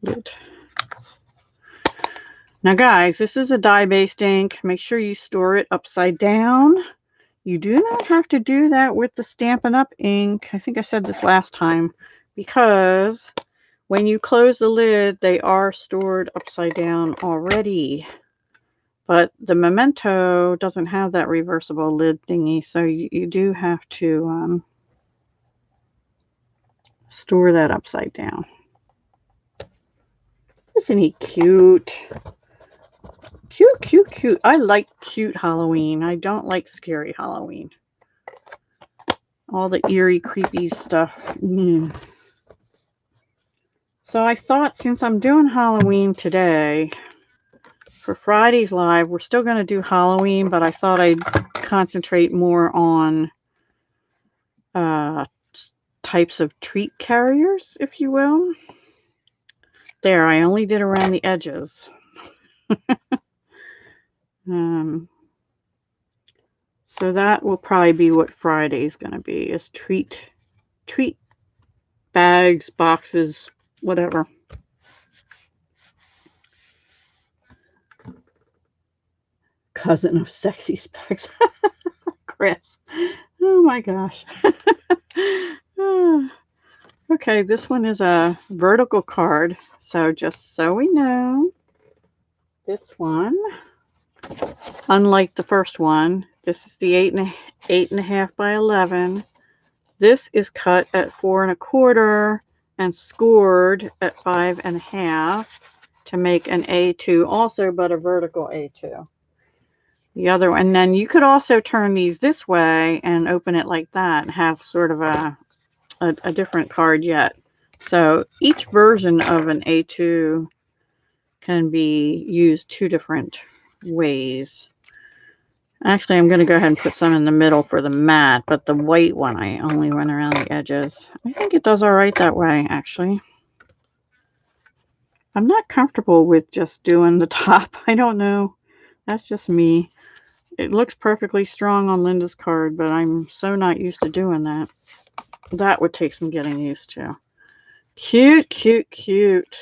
Good. Now guys, this is a dye-based ink. Make sure you store it upside down. You do not have to do that with the Stampin' Up ink. I think I said this last time, because when you close the lid, they are stored upside down already. But the Memento doesn't have that reversible lid thingy, so you do have to store that upside down. Isn't he cute? Cute, cute, cute. I like cute Halloween. I don't like scary Halloween. All the eerie, creepy stuff. So I thought, since I'm doing Halloween today, for Friday's live, we're still going to do Halloween, but I thought I'd concentrate more on types of treat carriers, if you will. There, I only did around the edges. So that will probably be what Friday's going to be, is treat bags, boxes, whatever. cousin of Sexy Specs. Chris. Oh my gosh. Okay, this one is a vertical card. So just so we know, this one, unlike the first one, this is the 8.5 by 11. This is cut at 4 1/4 and scored at 5 1/2 to make an A2 also, but a vertical A2. The other one, and then you could also turn these this way and open it like that and have sort of a different card yet. So each version of an A2 can be used 2 different ways. Actually, I'm going to go ahead and put some in the middle for the mat, but the white one, I only went around the edges. I think it does all right that way, actually. I'm not comfortable with just doing the top. I don't know. That's just me. It looks perfectly strong on Linda's card, but I'm so not used to doing that. That would take some getting used to. Cute, cute, cute.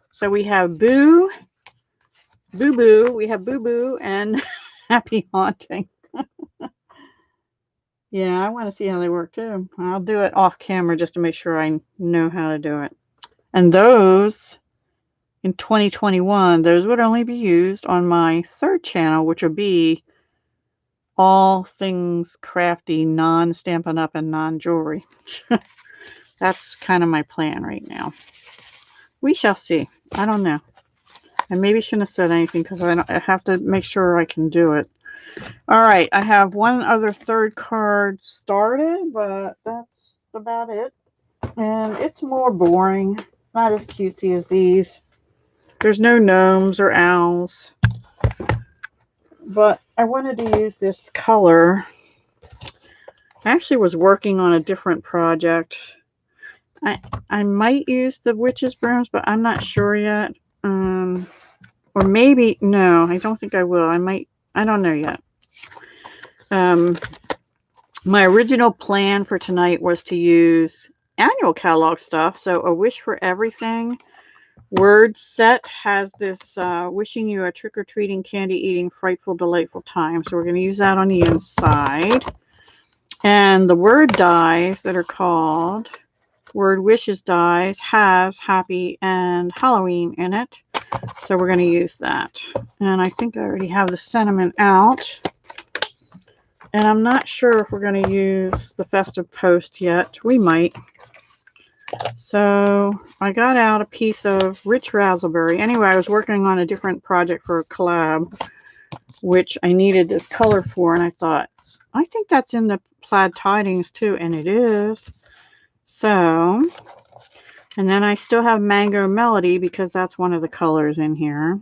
So we have Boo, Boo Boo. We have Boo Boo and Happy Haunting. Yeah, I want to see how they work too. I'll do it off camera just to make sure I know how to do it. And those, in 2021, those would only be used on my 3rd channel, which would be all things crafty, non-Stampin' Up and non-jewelry. That's kind of my plan right now. We shall see. I don't know. I maybe shouldn't have said anything because I have to make sure I can do it. All right, I have one other 3rd card started, but that's about it. And it's more boring. It's not as cutesy as these. There's no gnomes or owls. But I wanted to use this color. I actually was working on a different project. I might use the witch's brooms, but I'm not sure yet. Or maybe, no, I don't think I will. I don't know yet. My original plan for tonight was to use annual catalog stuff. So A Wish for Everything word set has this wishing you a trick-or-treating, candy-eating, frightful, delightful time. So we're going to use that on the inside. And the word dies that are called Word Wishes dies has Happy and Halloween in it. So we're going to use that. And I think I already have the sentiment out. And I'm not sure if we're going to use the festive post yet. We might. So I got out a piece of rich raspberry. Anyway, I was working on a different project for a collab, which I needed this color for. And I thought, I think that's in the Plaid Tidings too. And it is. So, and then I still have Mango Melody because that's one of the colors in here.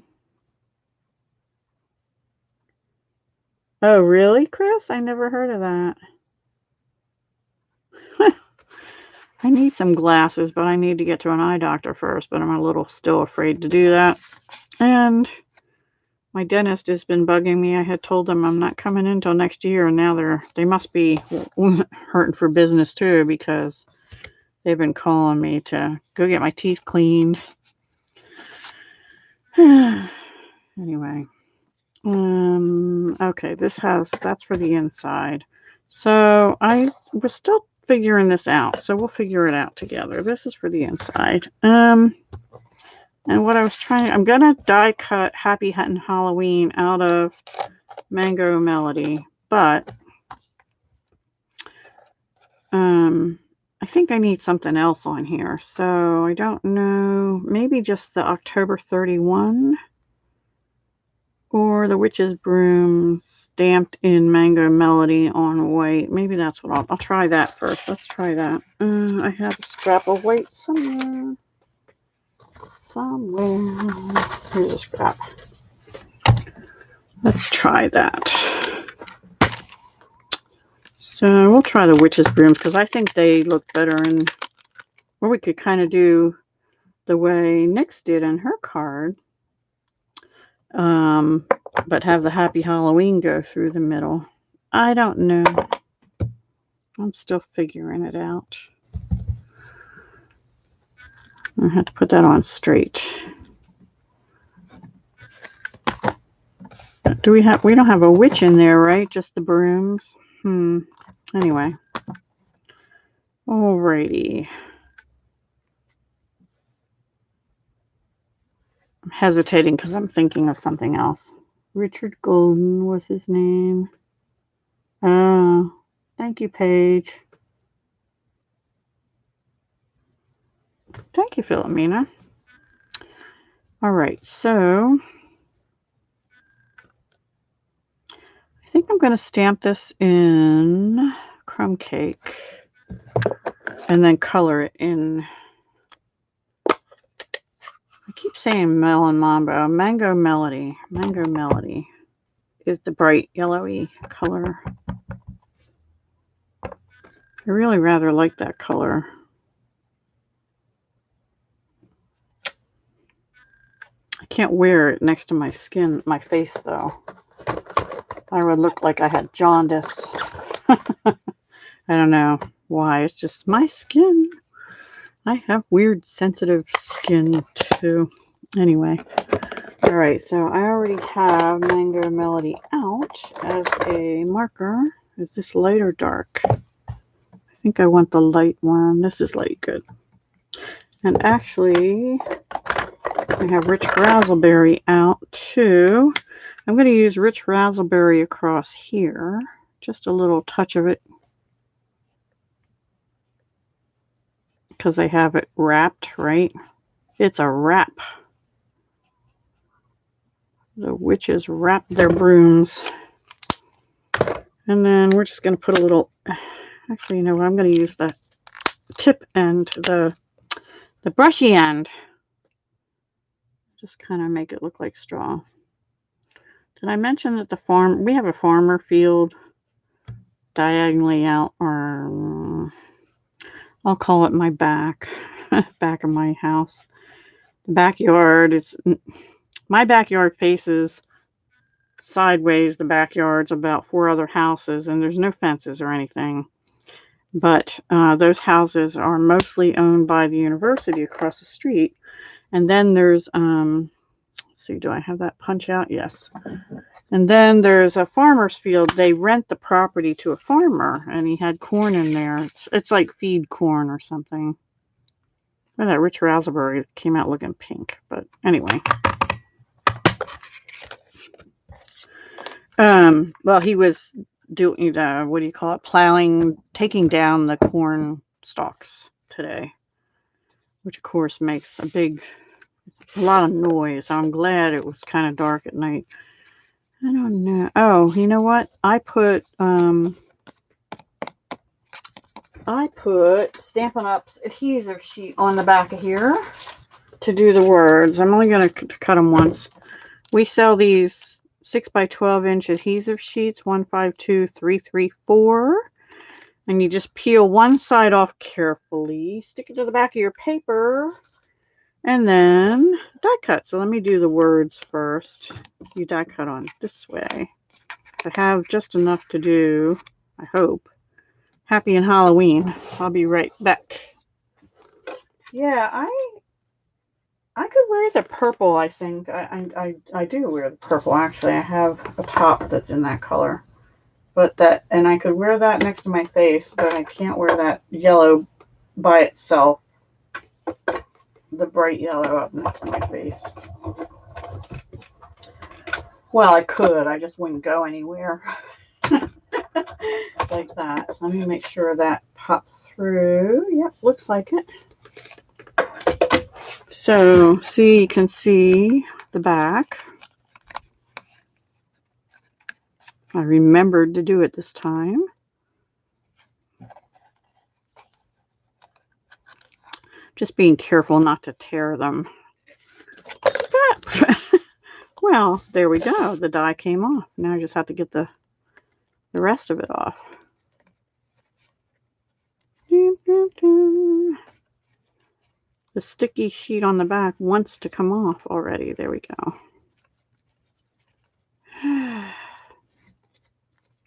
Oh, really, Chris? I never heard of that. I need some glasses, but I need to get to an eye doctor first, but I'm a little still afraid to do that. And my dentist has been bugging me. I had told them I'm not coming in until next year, and now they must be hurting for business too because they've been calling me to go get my teeth cleaned. Anyway. Okay, that's for the inside. So I was still figuring this out, so we'll figure it out together. This is for the inside. And what I'm gonna die cut Happy and Halloween out of Mango Melody, but I think I need something else on here. So I don't know, maybe just the October 31. Or the Witch's Broom stamped in Mango Melody on white. Maybe that's what I'll try that first. Let's try that. I have a scrap of white somewhere. Here's a scrap. Let's try that. So we'll try the Witch's Brooms because I think they look better in, or we could kind of do the way Nyx did in her card. But have the Happy Halloween go through the middle. I don't know. I'm still figuring it out. I have to put that on straight. we don't have a witch in there, right? Just the brooms. Anyway. Alrighty. I'm hesitating because I'm thinking of something else. Richard Golden was his name. Oh, thank you, Paige. Thank you, Philomena. All right, so I think I'm going to stamp this in crumb cake and then color it in. I keep saying Melon Mambo. Mango Melody. Mango Melody is the bright yellowy color. I really rather like that color. I can't wear it next to my skin, my face though. I would look like I had jaundice. I don't know why. It's just my skin. I have weird sensitive skin too. Anyway. All right, so I already have Mango Melody out as a marker. Is this light or dark? I think I want the light one. This is light, good. And actually, I have Rich Razzleberry out too. I'm going to use Rich Razzleberry across here. Just a little touch of it. Because I have it wrapped, right? It's a wrap. The witches wrap their brooms. And then we're just going to put a little, actually, you know what? I'm going to use the tip end, the brushy end. Just kind of make it look like straw. Did I mention that we have a farmer field diagonally out, or I'll call it my back of my house. The backyard, my backyard faces sideways. The backyard's about 4 other houses, and there's no fences or anything. But those houses are mostly owned by the university across the street. And then there's, let's see, do I have that punch out? Yes. And then there's a farmer's field. They rent the property to a farmer, and he had corn in there. It's like feed corn or something. Well, that Rich Raspberry came out looking pink, but anyway. Well, he was doing what do you call it? Plowing, taking down the corn stalks today, which of course makes a lot of noise. I'm glad it was kind of dark at night. I don't know. Oh, you know what? I put Stampin' Up's adhesive sheet on the back of here to do the words. I'm only going to cut them once. We sell these 6 by 12 inch adhesive sheets, 152334. And you just peel one side off carefully, stick it to the back of your paper, and then die cut. So let me do the words first. You die cut on this way. I have just enough to do, I hope. Happy and Halloween. I'll be right back. Yeah, I could wear the purple, I think. I do wear the purple, actually. I have a top that's in that color. And I could wear that next to my face, but I can't wear that yellow by itself. The bright yellow up next to my face. Well, I could. I just wouldn't go anywhere. Like that. Let me make sure that pops through. Yep, looks like it. So, you can see the back. I remembered to do it this time. Just being careful not to tear them. Stop! Well, there we go. The die came off. Now I just have to get the rest of it off. The sticky sheet on the back wants to come off already. There we go.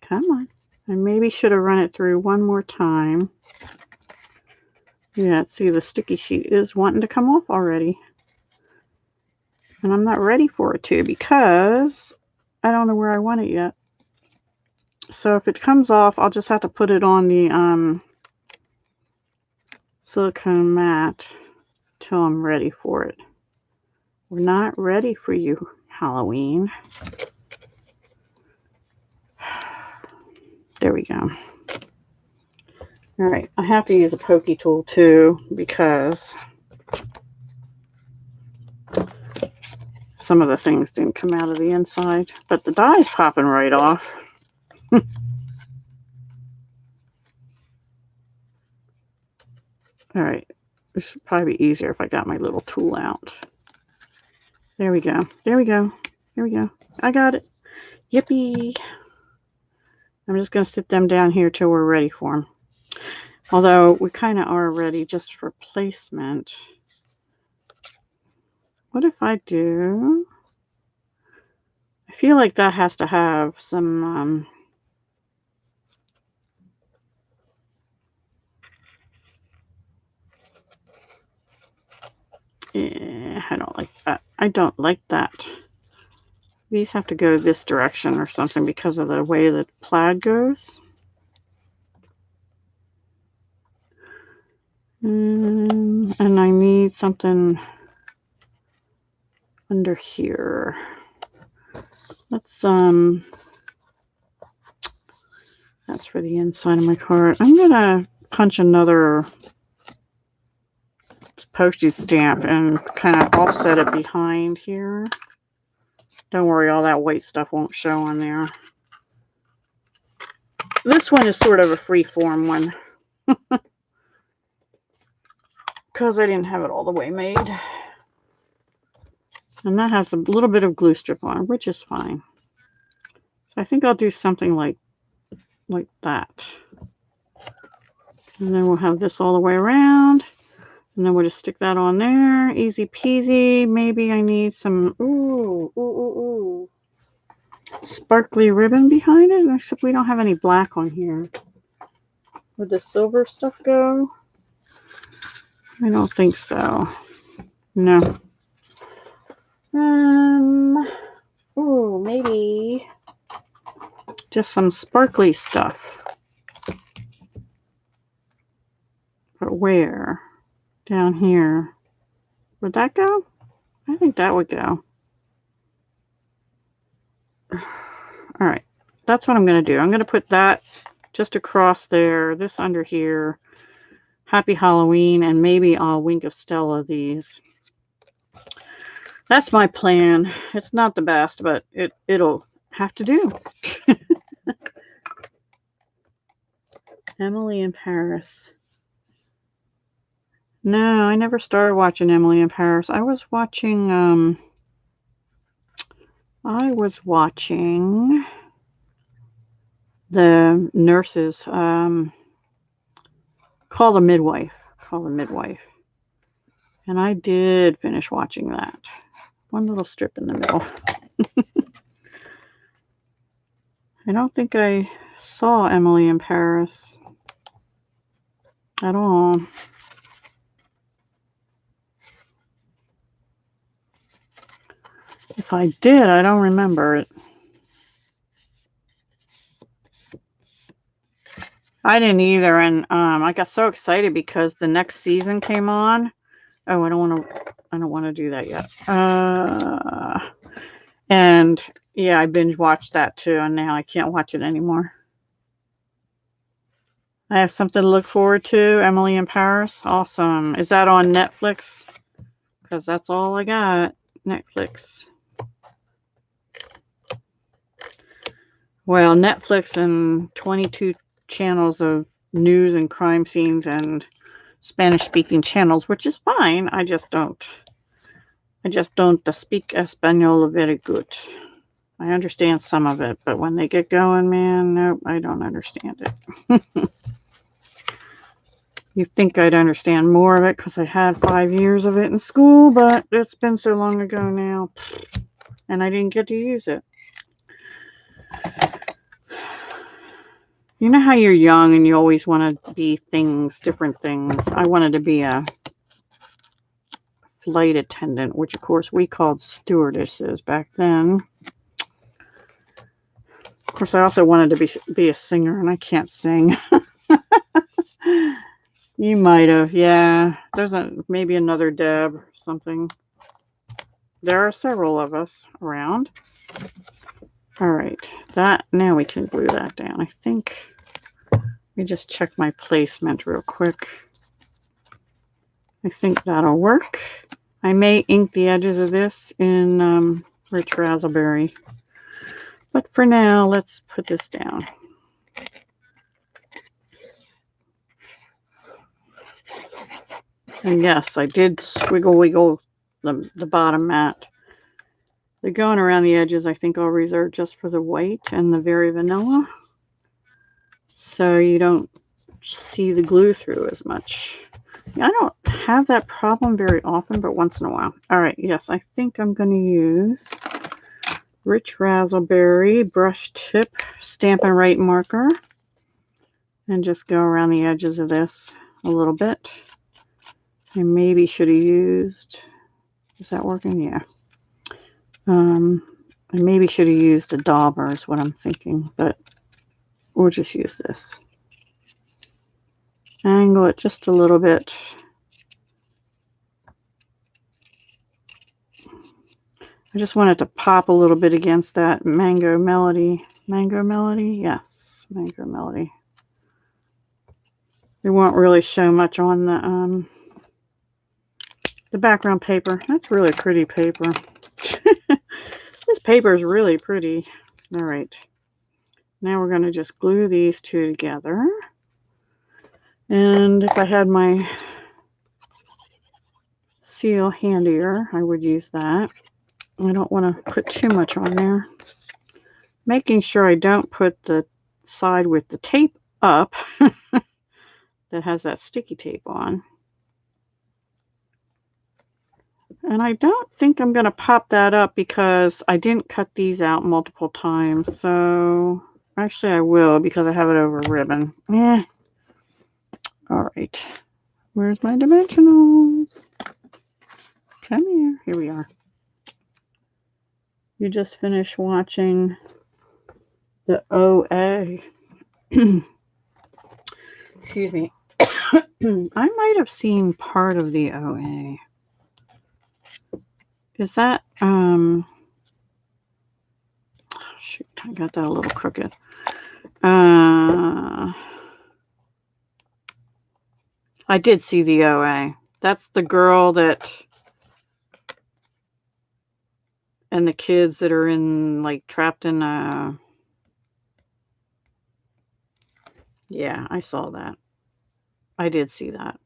Come on. I maybe should have run it through one more time. Yeah, see, the sticky sheet is wanting to come off already. And I'm not ready for it to because I don't know where I want it yet. So if it comes off, I'll just have to put it on the silicone mat till I'm ready for it. We're not ready for you, Halloween. There we go. All right, I have to use a pokey tool too because some of the things didn't come out of the inside, but the dye's popping right off. All right, this would probably be easier if I got my little tool out. There we go. There we go. There we go. I got it. Yippee. I'm just going to sit them down here till we're ready for them. Although we kind of are ready just for placement. What if I do? I feel like that has to have some yeah, I don't like that. I don't like that. These have to go this direction or something because of the way that plaid goes. And I need something under here. Let's that's for the inside of my card. I'm gonna punch another postage stamp and kind of offset it behind here. Don't worry, all that white stuff won't show on there. This one is sort of a free form one because I didn't have it all the way made. And that has a little bit of glue strip on it, which is fine. So I think I'll do something like that. And then we'll have this all the way around. And then we'll just stick that on there. Easy peasy. Maybe I need some sparkly ribbon behind it. Except we don't have any black on here. Would the silver stuff go? I don't think so. No. Maybe just some sparkly stuff. But where? Down here. Would that go? I think that would go. All right. That's what I'm going to do. I'm going to put that just across there, this under here. Happy Halloween, and maybe I'll Wink of Stella these. That's my plan. It's not the best, but it'll have to do. Emily in Paris. No, I never started watching Emily in Paris. I was watching the nurses Call the Midwife. And I did finish watching that. One little strip in the middle. I don't think I saw Emily in Paris at all. If I did, I don't remember it. I didn't either, and I got so excited because the next season came on. Oh, I don't want to do that yet. And yeah, I binge watched that too, and now I can't watch it anymore. I have something to look forward to. Emily in Paris. Awesome. Is that on Netflix? Because that's all I got. Netflix. Well, Netflix and 22 channels of news and crime scenes and Spanish-speaking channels, which is fine. I just don't speak Espanol very good. I understand some of it, but when they get going, man, nope, I don't understand it. You'd think I'd understand more of it because I had 5 years of it in school, but it's been so long ago now, and I didn't get to use it. You know how you're young and you always want to be things, different things. I wanted to be a flight attendant, which of course we called stewardesses back then. Of course, I also wanted to be a singer, and I can't sing. You might have, yeah. There's maybe another Deb or something. There are several of us around. All right, now we can glue that down. I think, let me just check my placement real quick. I think that'll work. I may ink the edges of this in Rich Raspberry. But for now, let's put this down. And yes, I did squiggle wiggle the bottom mat. The going around the edges, I think I'll reserve just for the white and the very vanilla. So you don't see the glue through as much. I don't have that problem very often, but once in a while. All right, yes, I think I'm going to use Rich Raspberry brush tip Stampin' Right marker and just go around the edges of this a little bit. I maybe should have used, is that working? Yeah. I maybe should have used a dauber is what I'm thinking, but we'll just use this. Angle it just a little bit. I just want it to pop a little bit against that Mango Melody. Mango Melody? Yes, Mango Melody. It won't really show much on the background paper. That's really pretty paper. This paper is really pretty. All right. Now we're going to just glue these two together. And if I had my seal handier, I would use that. I don't want to put too much on there. Making sure I don't put the side with the tape up that has that sticky tape on. And I don't think I'm going to pop that up because I didn't cut these out multiple times. So actually I will because I have it over ribbon. Yeah. All right. Where's my dimensionals? Come here. Here we are. You just finished watching the OA. Excuse me. I might have seen part of the OA. Is that, oh, shoot, I got that a little crooked. I did see the OA. That's the girl that, and the kids that are in, like, trapped in, yeah, I saw that. I did see that.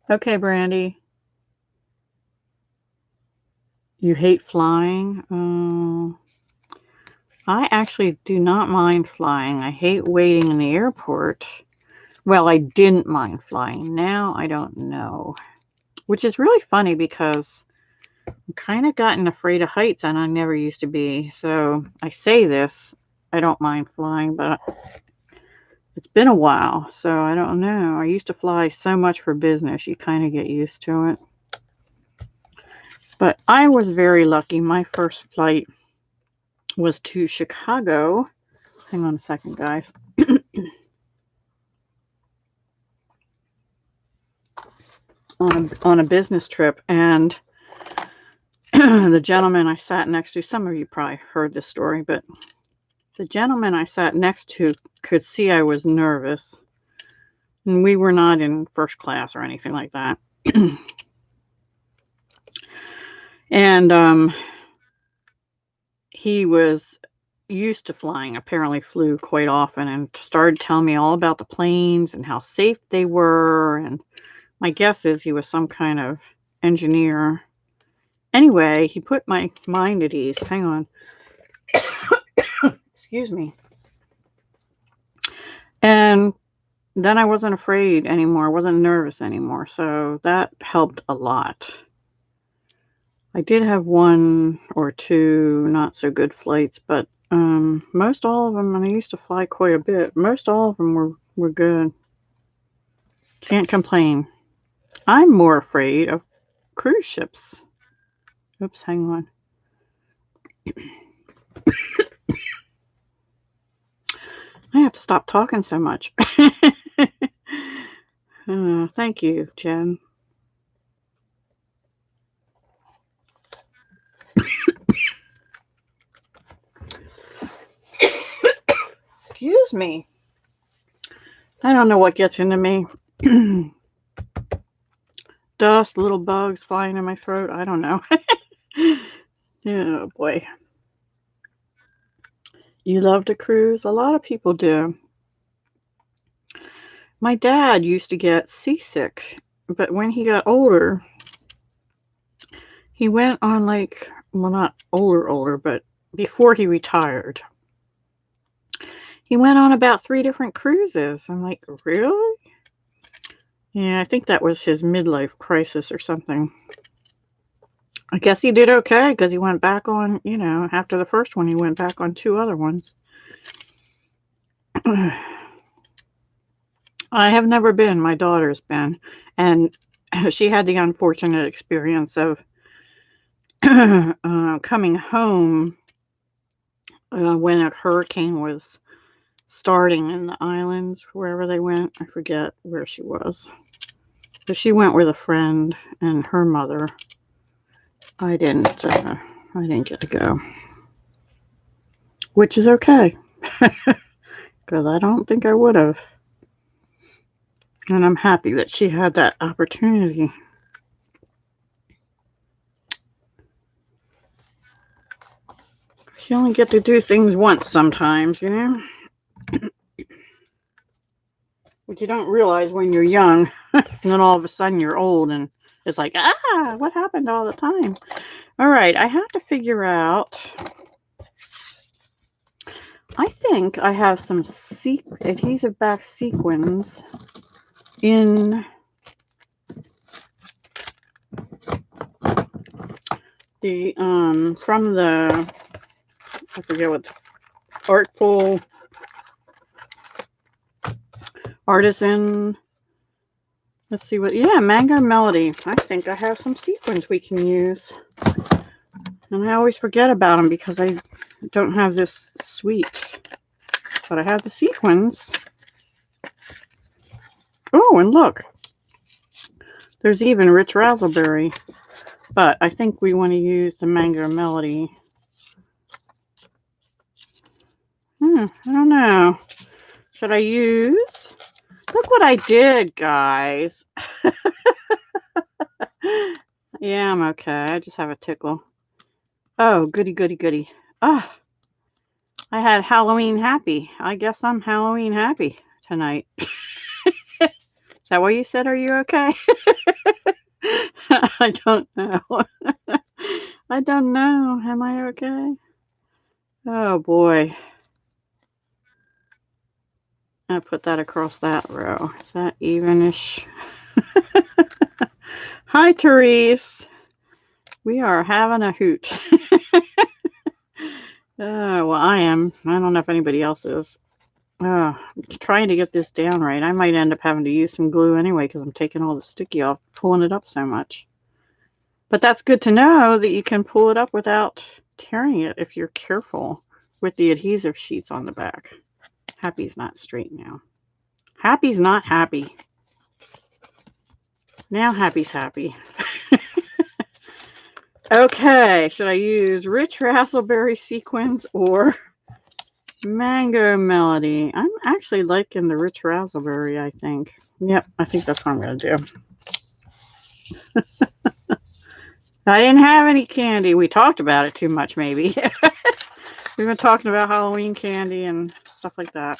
Okay, Brandy. You hate flying? Oh, I actually do not mind flying. I hate waiting in the airport. Well, I didn't mind flying. Now I don't know. Which is really funny because I'm kind of gotten afraid of heights and I never used to be. So I say this, I don't mind flying, but it's been a while. So I don't know. I used to fly so much for business. You kind of get used to it. But I was very lucky. My first flight was to Chicago. Hang on a second, guys. on a business trip, and the gentleman I sat next to, some of you probably heard this story, but the gentleman I sat next to could see I was nervous, and we were not in first class or anything like that. And he was used to flying, apparently flew quite often, and started telling me all about the planes and how safe they were. And my guess is he was some kind of engineer. Anyway, he put my mind at ease. Hang on. Excuse me. And then I wasn't afraid anymore. I wasn't nervous anymore. So that helped a lot. I did have one or two not so good flights, but most all of them, and I used to fly quite a bit, most all of them were good. Can't complain. I'm more afraid of cruise ships. Oops, hang on. I have to stop talking so much. Thank you, Jen. Excuse me. I don't know what gets into me. Dust, little bugs flying in my throat. I don't know. Oh, boy. You love to cruise? A lot of people do. My dad used to get seasick, but when he got older, he went on like, well, not older, but before he retired, he went on about 3 different cruises. I'm like, really? Yeah, I think that was his midlife crisis or something. I guess he did okay because he went back on, after the first one, he went back on 2 other ones. I have never been. My daughter's been. And she had the unfortunate experience of coming home when a hurricane was starting in the islands, wherever they went. I forget where she was. But she went with a friend and her mother. I didn't get to go. Which is okay. Because I don't think I would have. And I'm happy that she had that opportunity. You only get to do things once sometimes, But you don't realize when you're young. And then all of a sudden you're old and it's like, what happened all the time? All right, I have to figure out. I think I have some adhesive back sequins in the from the, I forget what, Artful Artisan. Let's see what, Mango Melody. I think I have some sequins we can use. And I always forget about them because I don't have this suite. But I have the sequins. Oh, and look. There's even Rich Razzleberry. But I think we want to use the Mango Melody. I don't know. Should I use? Look what I did, guys. Yeah, I'm okay. I just have a tickle. Oh, goody, goody, goody. I had Halloween happy. I guess I'm Halloween happy tonight. Is that what you said? Are you okay? I don't know. I don't know. Am I okay? Oh, boy. I put that across that row. Is that evenish? Hi, Therese. We are having a hoot. Well, I am. I don't know if anybody else is. Trying to get this down right. I might end up having to use some glue anyway because I'm taking all the sticky off, pulling it up so much. But that's good to know that you can pull it up without tearing it if you're careful with the adhesive sheets on the back. Happy's not straight now. Happy's not happy. Now Happy's happy. Okay, should I use Rich Razzleberry sequins or Mango Melody? I'm actually liking the Rich Razzleberry, I think. Yep, I think that's what I'm going to do. I didn't have any candy. We talked about it too much, maybe. We've been talking about Halloween candy and stuff like that.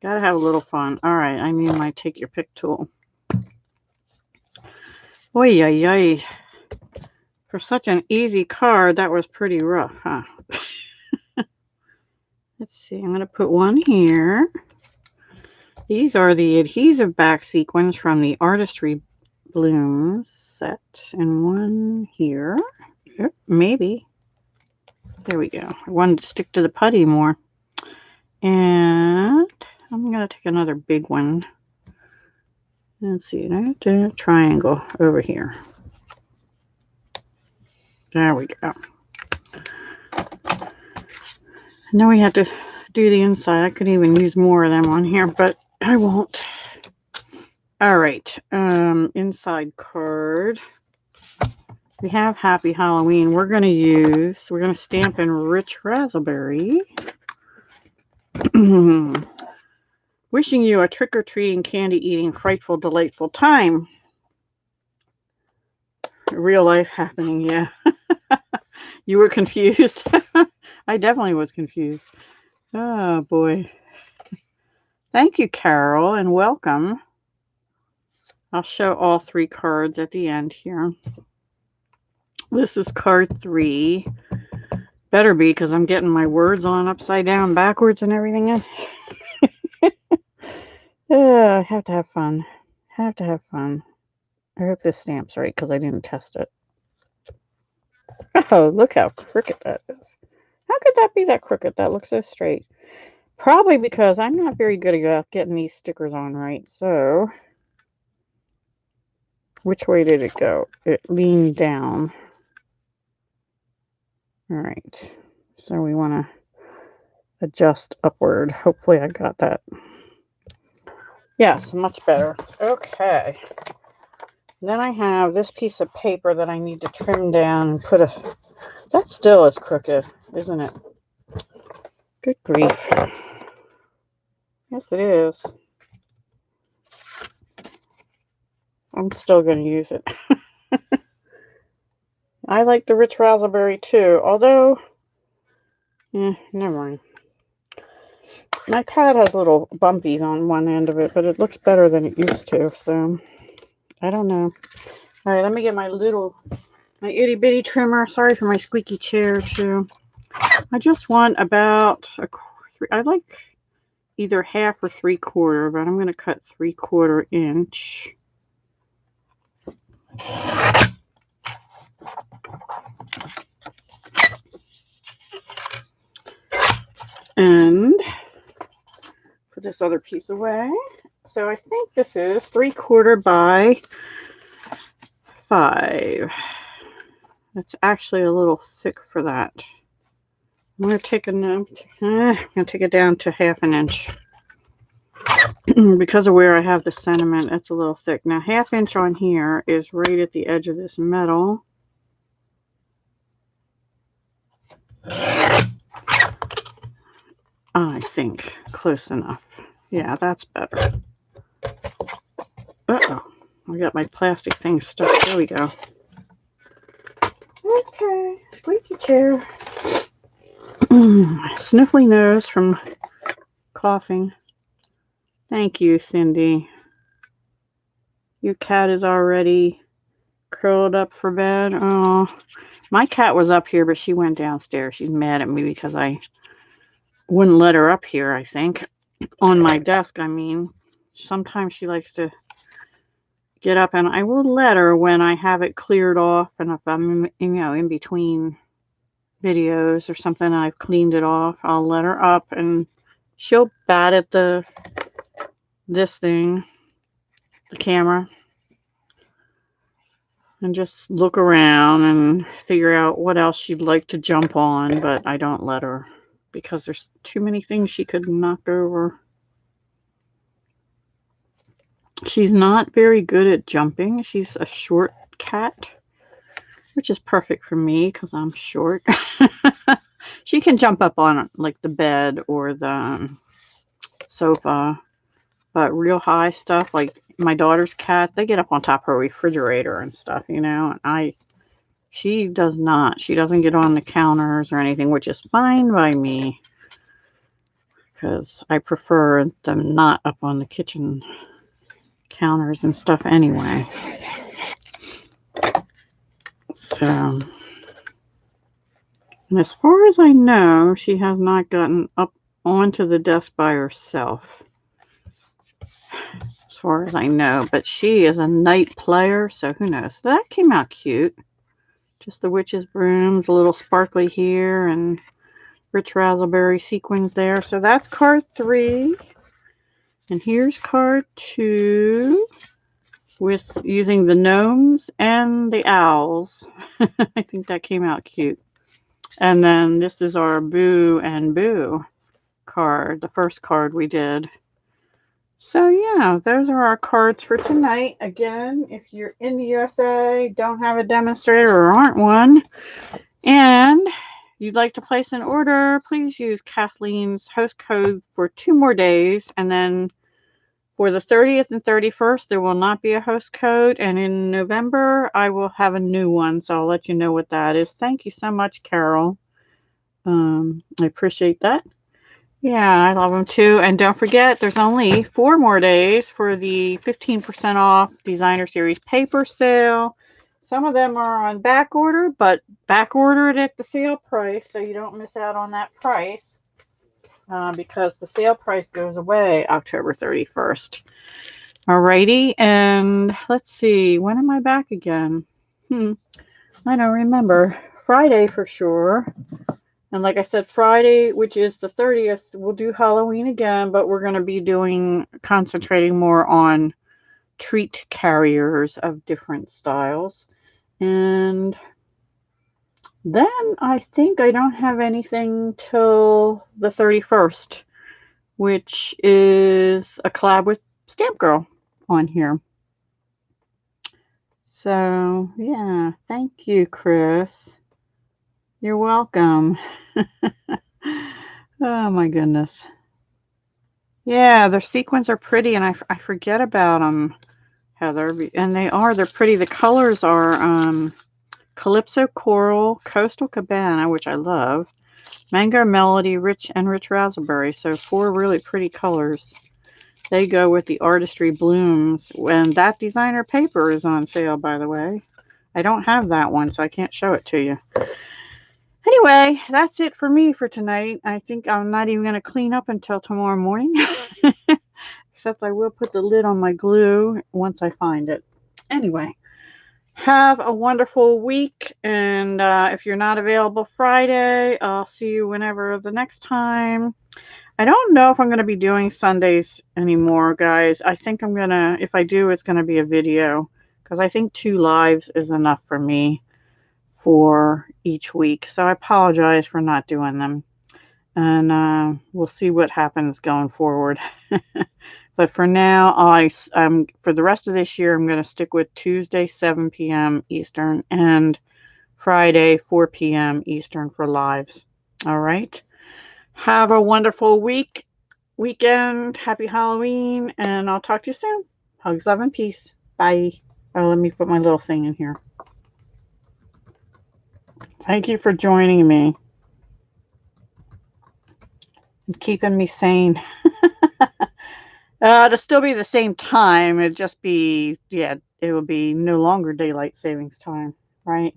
Gotta have a little fun. All right, I need my take your pick tool. Oy, oy, oy. For such an easy card, that was pretty rough, huh? Let's see, I'm going to put one here. These are the adhesive back sequins from the Artistry Blooms set. And one here. Yep, maybe. There we go. I wanted to stick to the putty more. And I'm going to take another big one. Let's see, triangle over here. There we go. I know we had to do the inside. I could even use more of them on here, but I won't. All right. Inside card. We have Happy Halloween. We're going to stamp in Rich Raspberry. Wishing you a trick-or-treating, candy-eating, frightful, delightful time. Real life happening, yeah. You were confused? I definitely was confused. Oh, boy. Thank you, Carol, and welcome. I'll show all 3 cards at the end here. This is card 3. Better be, because I'm getting my words on upside down, backwards, and everything in. I have to have fun. Have to have fun. I hope this stamp's right, because I didn't test it. Oh, look how crooked that is. How could that be that crooked? That looks so straight. Probably because I'm not very good at getting these stickers on right. So, which way did it go? It leaned down. All right. So we want to adjust upward. Hopefully I got that. Yes, much better. Okay. Then I have this piece of paper that I need to trim down and put a... That still is crooked, isn't it? Good grief. Yes, it is. I'm still going to use it. I like the Rich Raspberry too, although... never mind. My pad has little bumpies on one end of it, but it looks better than it used to, so I don't know. All right, let me get my itty bitty trimmer. Sorry for my squeaky chair too. I just want about I like either 1/2 or 3/4, but I'm going to cut 3/4 inch. And put this other piece away. So I think this is 3/4 by 5. That's actually a little thick for that. I'm going to take it down to 1/2 inch. Because of where I have the sentiment, it's a little thick. Now 1/2 inch on here is right at the edge of this metal. I think close enough. Yeah, that's better. Uh-oh. I got my plastic thing stuck. There we go. Okay, squeaky chair. Sniffly nose from coughing. Thank you, Cindy. Your cat is already curled up for bed. Oh, my cat was up here, but she went downstairs. She's mad at me because I wouldn't let her up here, I think. On my desk, I mean. Sometimes she likes to get up, and I will let her when I have it cleared off, and if I'm, in between videos or something, and I've cleaned it off, I'll let her up, and she'll bat at this thing, the camera, and just look around and figure out what else she'd like to jump on, but I don't let her because there's too many things she could knock over. She's not very good at jumping. She's a short cat, which is perfect for me because I'm short. She can jump up on like the bed or the sofa, but real high stuff, like my daughter's cat, they get up on top of her refrigerator and stuff, and she does not. She doesn't get on the counters or anything, which is fine by me because I prefer them not up on the kitchen counters and stuff anyway. So, and as far as I know, she has not gotten up onto the desk by herself. As far as I know, but she is a night player, so who knows. So that came out cute. Just the witch's brooms, a little sparkly here, and Rich Raspberry sequins there. So that's card 3. And here's card 2 with using the gnomes and the owls. I think that came out cute. And then this is our Boo and Boo card, the first card we did. So yeah, those are our cards for tonight. Again, if you're in the USA, don't have a demonstrator or aren't one, and you'd like to place an order, please use Kathleen's host code for 2 more days. And then for the 30th and 31st, there will not be a host code. And in November, I will have a new one. So I'll let you know what that is. Thank you so much, Carol. I appreciate that. Yeah, I love them too. And don't forget, there's only 4 more days for the 15% off Designer Series paper sale. Some of them are on back order, but back order it at the sale price so you don't miss out on that price because the sale price goes away October 31st. Alrighty, and let's see, when am I back again? I don't remember. Friday for sure. And like I said, Friday, which is the 30th, we'll do Halloween again, but we're going to be concentrating more on treat carriers of different styles. And then I think I don't have anything till the 31st, which is a collab with Stamp Girl on here. So, yeah, thank you, Chris. You're welcome. Oh my goodness. Yeah, their sequins are pretty, and I forget about them, Heather. And they're pretty. The colors are Calypso Coral, Coastal Cabana, which I love, Mango Melody, Rich Raspberry. So 4 really pretty colors. They go with the Artistry Blooms. And that designer paper is on sale, by the way. I don't have that one, so I can't show it to you. Anyway, that's it for me for tonight. I think I'm not even going to clean up until tomorrow morning. Except I will put the lid on my glue once I find it. Anyway, have a wonderful week. And if you're not available Friday, I'll see you whenever the next time. I don't know if I'm going to be doing Sundays anymore, guys. I think I'm going to, if I do, it's going to be a video. Because I think 2 lives is enough for me for each week. So I apologize for not doing them. And we'll see what happens going forward. But for now, for the rest of this year, I'm going to stick with Tuesday, 7 p.m. Eastern, and Friday, 4 p.m. Eastern for lives. All right. Have a wonderful weekend. Happy Halloween, and I'll talk to you soon. Hugs, love, and peace. Bye. Oh, let me put my little thing in here. Thank you for joining me and keeping me sane. It'll still be the same time. It'd just be, yeah, it will be no longer daylight savings time, right?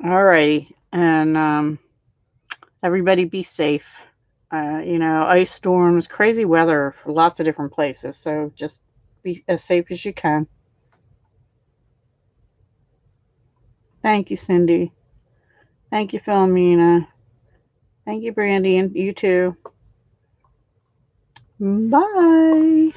Alrighty. And everybody be safe. Ice storms, crazy weather for lots of different places. So just be as safe as you can. Thank you, Cindy. Thank you, Philomena. Thank you, Brandy, and you too. Bye.